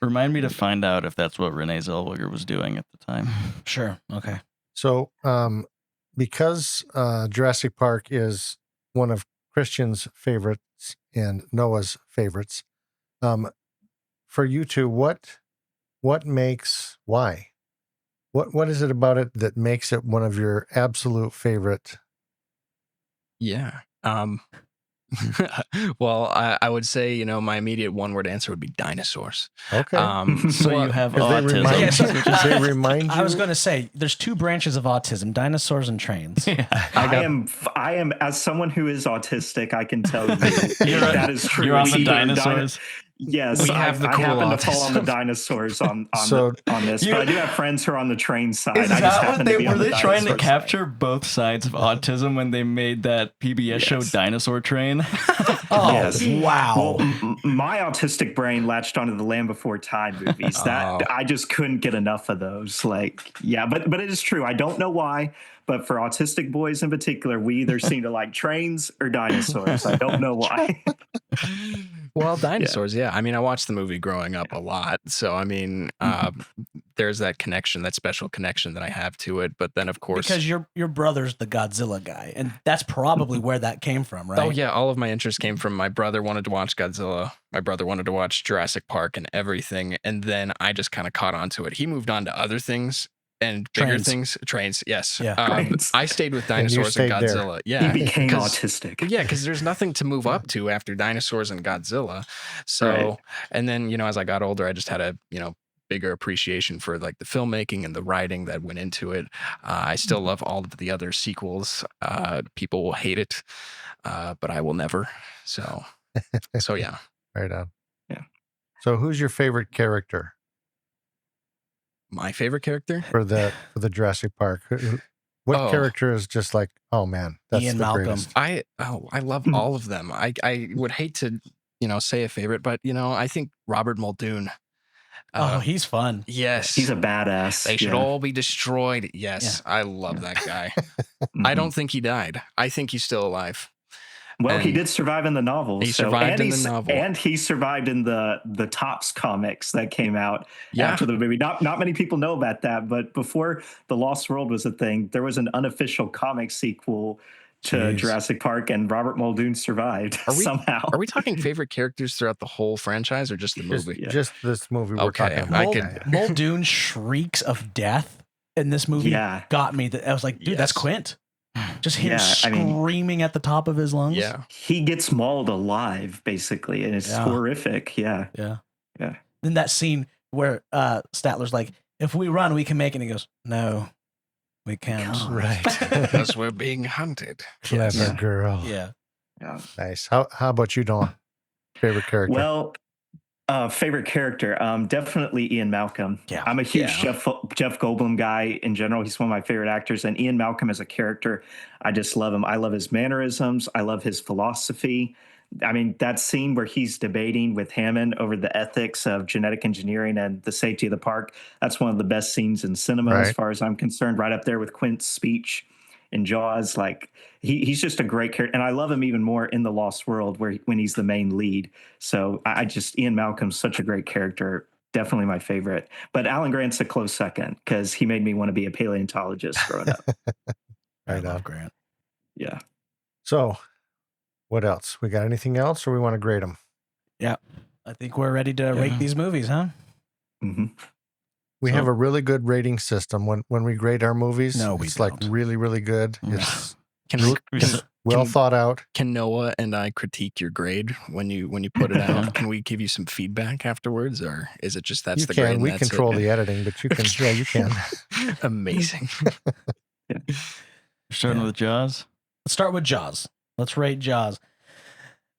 Remind me to find out if that's what Renee Zellweger was doing at the time. Sure. Okay. So, because Jurassic Park is one of Christian's favorites and Noah's favorites, for you two, what makes why? What is it about it that makes it one of your absolute favorite? Yeah. Well, I would say, my immediate one-word answer would be dinosaurs. Okay. So well, you have 'Cause they autism. remind, Yes. they remind you. I was going to say there's 2 branches of autism, dinosaurs and trains. I am, as someone who is autistic, I can tell you that is true. You're on We the either dinosaurs. Yes, We have the I cool happen to fall on the autism. dinosaurs on So- this, but I do have friends who are on the train side. Is I just that happen what to they be were? on the They trying to dinosaur capture both sides of autism when they made that PBS show Yes. Dinosaur Train? Oh, Yes. wow. Well, my autistic brain latched onto the Land Before Time movies. That Oh. I just couldn't get enough of those. Like, yeah, but it is true. I don't know why, but for autistic boys in particular, we either seem to like trains or dinosaurs. I don't know why. Well, dinosaurs, yeah. I mean, I watched the movie growing up a lot. So, I mean, there's that connection, that special connection that I have to it. But then, of course... Because your brother's the Godzilla guy, and that's probably where that came from, right? Oh, yeah. All of my interest came from my brother wanted to watch Godzilla. My brother wanted to watch Jurassic Park and everything. And then I just kind of caught on to it. He moved on to other things and bigger Trains. things. Trains, yes. Yeah. Trains. I stayed with And you dinosaurs and, stayed there. Godzilla. Yeah. He became 'cause- autistic. Yeah, because there's nothing to move up to after dinosaurs and Godzilla. So, Right. and then, as I got older, I just had a, bigger appreciation for like the filmmaking and the writing that went into it. I still love all of the other sequels. People will hate it, but I will never. So yeah. Right on. Yeah. So, who's your favorite character My favorite character? for the Jurassic Park? What Oh. character is just like, oh man, that's Ian the Malcolm. greatest? I love all of them. I would hate to, say a favorite, but I think Robert Muldoon. Oh, he's fun. Yes. He's a badass. They should yeah. all be destroyed. Yes, I love that guy. I Mhm. don't think he died. I think he's still alive. Well, he and did survive in the novel. he survived in the novel. and he survived in the Topps comics that came out Yeah. after the movie. Not many people know about that, but before The Lost World was a thing, there was an unofficial comic sequel to Jeez. Jurassic Park, and Robert Muldoon survived Are we- somehow. Are we talking favorite characters throughout the whole franchise or just the Just, movie? Yeah. just this movie we're Okay, talking I about. could- Muldoon's shrieks of death in this movie Yeah. got me. I was like, dude, that's Yes. Quint. Just him Yeah, I mean- screaming at the top of his lungs. Yeah. He gets mauled alive, basically, and it's Yeah. horrific. Yeah. Yeah. Yeah. Then that scene where Statler's like, if we run, we can make it. And he goes, no, we can't. can't. Right. Because we're being hunted. Clever Yeah. girl. Yeah. Yeah. Nice. How about you, Dawn? Favorite character? Well, favorite character, definitely Ian Malcolm. Yeah. I'm a huge Yeah. Jeff Goldblum guy in general. He's one of my favorite actors, and Ian Malcolm as a character, I just love him. I love his mannerisms. I love his philosophy. I mean, that scene where he's debating with Hammond over the ethics of genetic engineering and the safety of the park, that's one of the best scenes in cinema, as Right. far as I'm concerned, right up there with Quint's speech in Jaws. Like, he's just a great character, and I love him even more in The Lost World, when he's the main lead. So I just, Ian Malcolm's such a great character. Definitely my favorite. But Alan Grant's a close second because he made me want to be a paleontologist growing up. I Right love on. Grant. Yeah. So, what else? We got anything else, or we want to grade them? I think we're ready to rate these movies, huh? Hmm. We So- have a really good rating system when we grade our movies. No, we it's like don't. really, really good. Yeah. It's Can, We can, s- well Can- thought out. can Noah and I critique your grade when you put it out? Can we give you some feedback afterwards, or is it just that's You the grade? can. and We that's control it? the editing, but you can. Yeah, you can. Amazing. Starting with Jaws. Let's start with Jaws. Let's rate Jaws.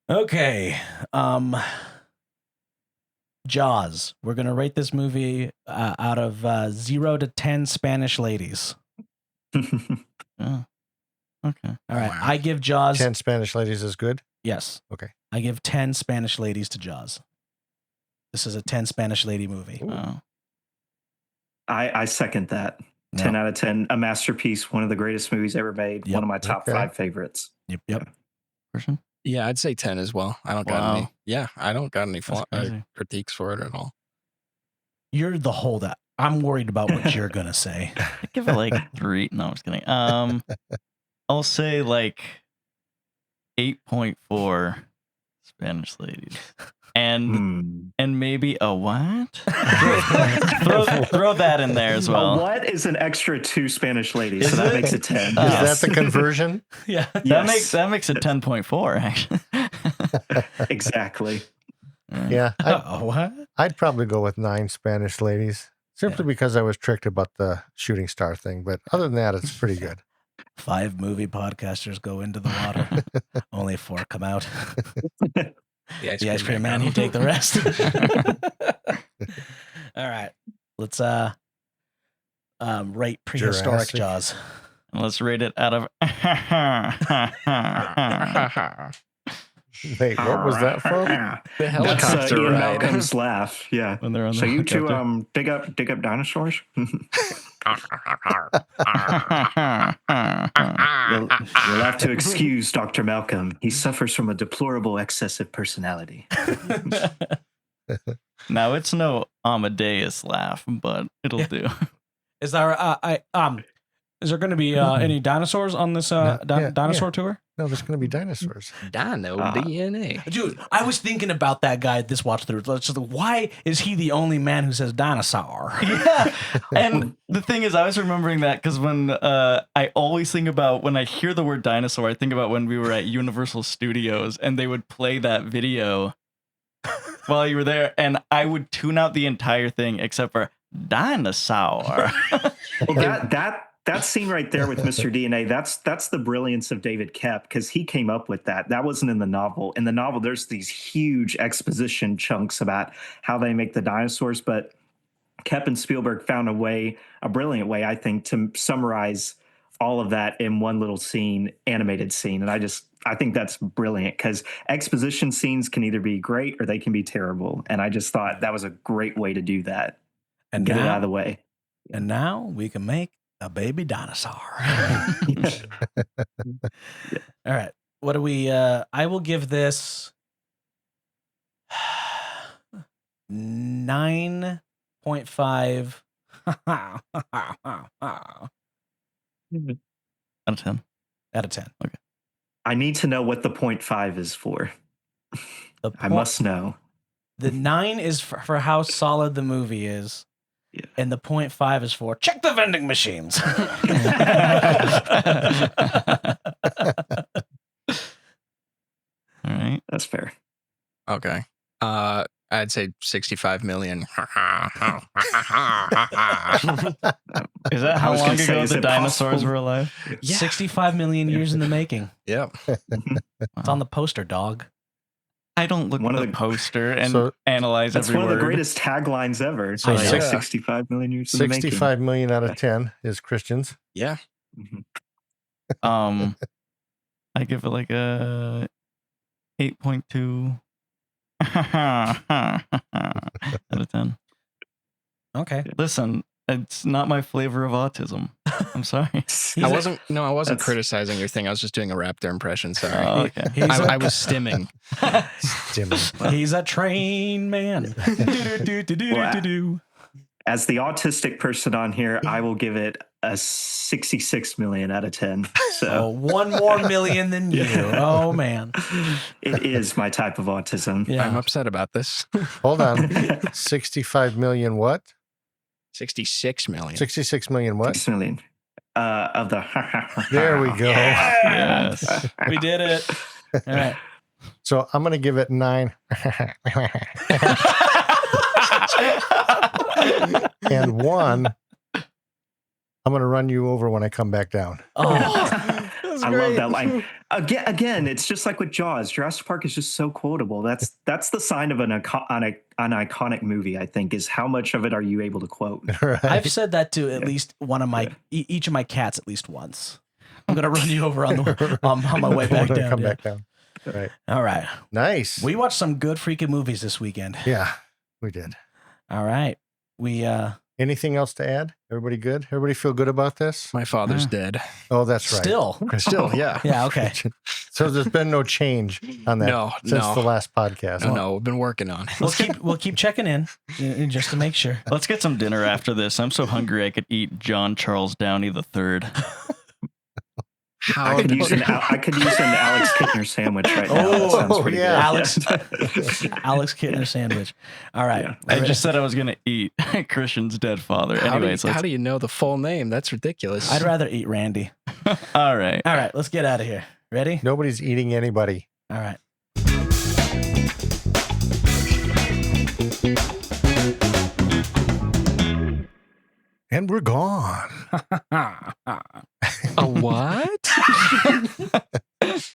Okay. Jaws. We're going to rate this movie out of 0 to 10 Spanish ladies. Oh, okay. All right. Wow. I give Jaws. 10 Spanish ladies is good. Yes. Okay. I give 10 Spanish ladies to Jaws. This is a 10 Spanish lady movie. Oh. I second that. Yep. 10 out of 10. A masterpiece. One of the greatest movies ever made. Yep. One of my top Okay. 5 favorites. Yep. Person? Yeah, I'd say 10 as well. I don't got Wow. any. Yeah, I don't got any That's crazy. critiques for it at all. You're the holdout. I'm worried about what you're going to say. I'd give it like 3. No, I'm just kidding. I'll say like 8.4 Spanish ladies. And and maybe a what? throw that in there as well. What is an extra 2 Spanish ladies? Is So that it? makes it 10. Is Yes. that the conversion? Yeah. Yes. That makes it 10.4 actually. Exactly. Yeah, What? I'd probably go with 9 Spanish ladies, simply because I was tricked about the shooting star thing. But other than that, it's pretty good. 5 movie podcasters go into the water. Only 4 come out. The The ice cream man, you take the rest. All right. Let's rate prehistoric Jurassic. Jaws. And let's rate it out of Wait, what was that from? The That's helicopter Ian ride. Malcolm's laugh. Yeah. when they're on the So you two helicopter. dig up dinosaurs? You'll have to excuse Dr. Malcolm. He suffers from a deplorable excessive personality. Now it's no Amadeus laugh, but it'll Yeah. do. Is there is there going to be any dinosaurs on this dinosaur tour? No, there's going to be dinosaurs. Dino DNA. Dude, I was thinking about that guy this watch through. Why is he the only man who says dinosaur? Yeah. And the thing is, I was remembering that because when I always think about when I hear the word dinosaur, I think about when we were at Universal Studios and they would play that video while you were there, and I would tune out the entire thing except for dinosaur. Well, that scene right there with Mr. DNA, that's the brilliance of David Koepp, because he came up with that. That wasn't in the novel. In the novel, there's these huge exposition chunks about how they make the dinosaurs, but Koepp and Spielberg found a brilliant way, I think, to summarize all of that in one little scene, animated scene. And I think that's brilliant, because exposition scenes can either be great or they can be terrible. And I just thought that was a great way to do that. And Get it out of now, the way. and now we can make a baby dinosaur. All right. What do we I will give this 9.5 Out of 10. out of 10. I need to know what the 0.5 is for. The I must know. The 9 is for how solid the movie is. And the 0.5 is for check the vending machines. All right. That's fair. Okay. I'd say 65 million. Is that how was long gonna say, ago is the it dinosaurs possible- were alive? Yeah. 65 million years in the making. Yep. It's on the poster, dog. I don't look One at of the the- poster and So- analyze That's every one word. of the greatest taglines ever. It's So like yeah. 65 million years in the making. 65 million out of 10 is Christians. Yeah. Mhm. I give it like a 8.2 out of 10. Okay. Listen, it's not my flavor of autism. I'm sorry. I wasn't That's- criticizing your thing. I was just doing a raptor impression. Sorry. Oh, okay. I was stimming. He's a trained man. Do-do-do-do-do-do-do. As the autistic person on here, I will give it a 66 million out of 10. Oh, So 1 more million than you. Oh, man. it is my type of autism. Yeah. I'm upset about this. Hold on. 65 million what? 66 million. 66 million what? 6 million of the. There we go. Yes. We did it. All right. So I'm going to give it 9. And 1, I'm going to run you over when I come back down. Oh, I love that line. Again, it's just like with Jaws. Jurassic Park is just so quotable. That's the sign of an iconic movie, I think, is how much of it are you able to quote? Right. I've said that to at least one of my, each of my cats at least once. I'm going to run you over on my way back When I down. come yeah. back down. Right. All right. Nice. We watched some good freaking movies this weekend. Yeah, we did. All right. We, Anything else to add? Everybody good? Everybody feel good about this? My father's dead. Oh, that's right. still. Still, yeah. Yeah. Okay. So there's been no change on that No, since no. the last podcast. No, we've been working on it. We'll keep checking in just to make sure. Let's get some dinner after this. I'm so hungry I could eat John Charles Downey III. I could use an Alex Kittner sandwich right now. That sounds pretty yeah. good. Alex Kittner sandwich. All right. Yeah. I just said I was going to eat Christian's dead father. Anyways, how do you know the full name? That's ridiculous. I'd rather eat Randy. all right. All right. Let's get out of here. Ready? Nobody's eating anybody. All right. And we're gone. A what?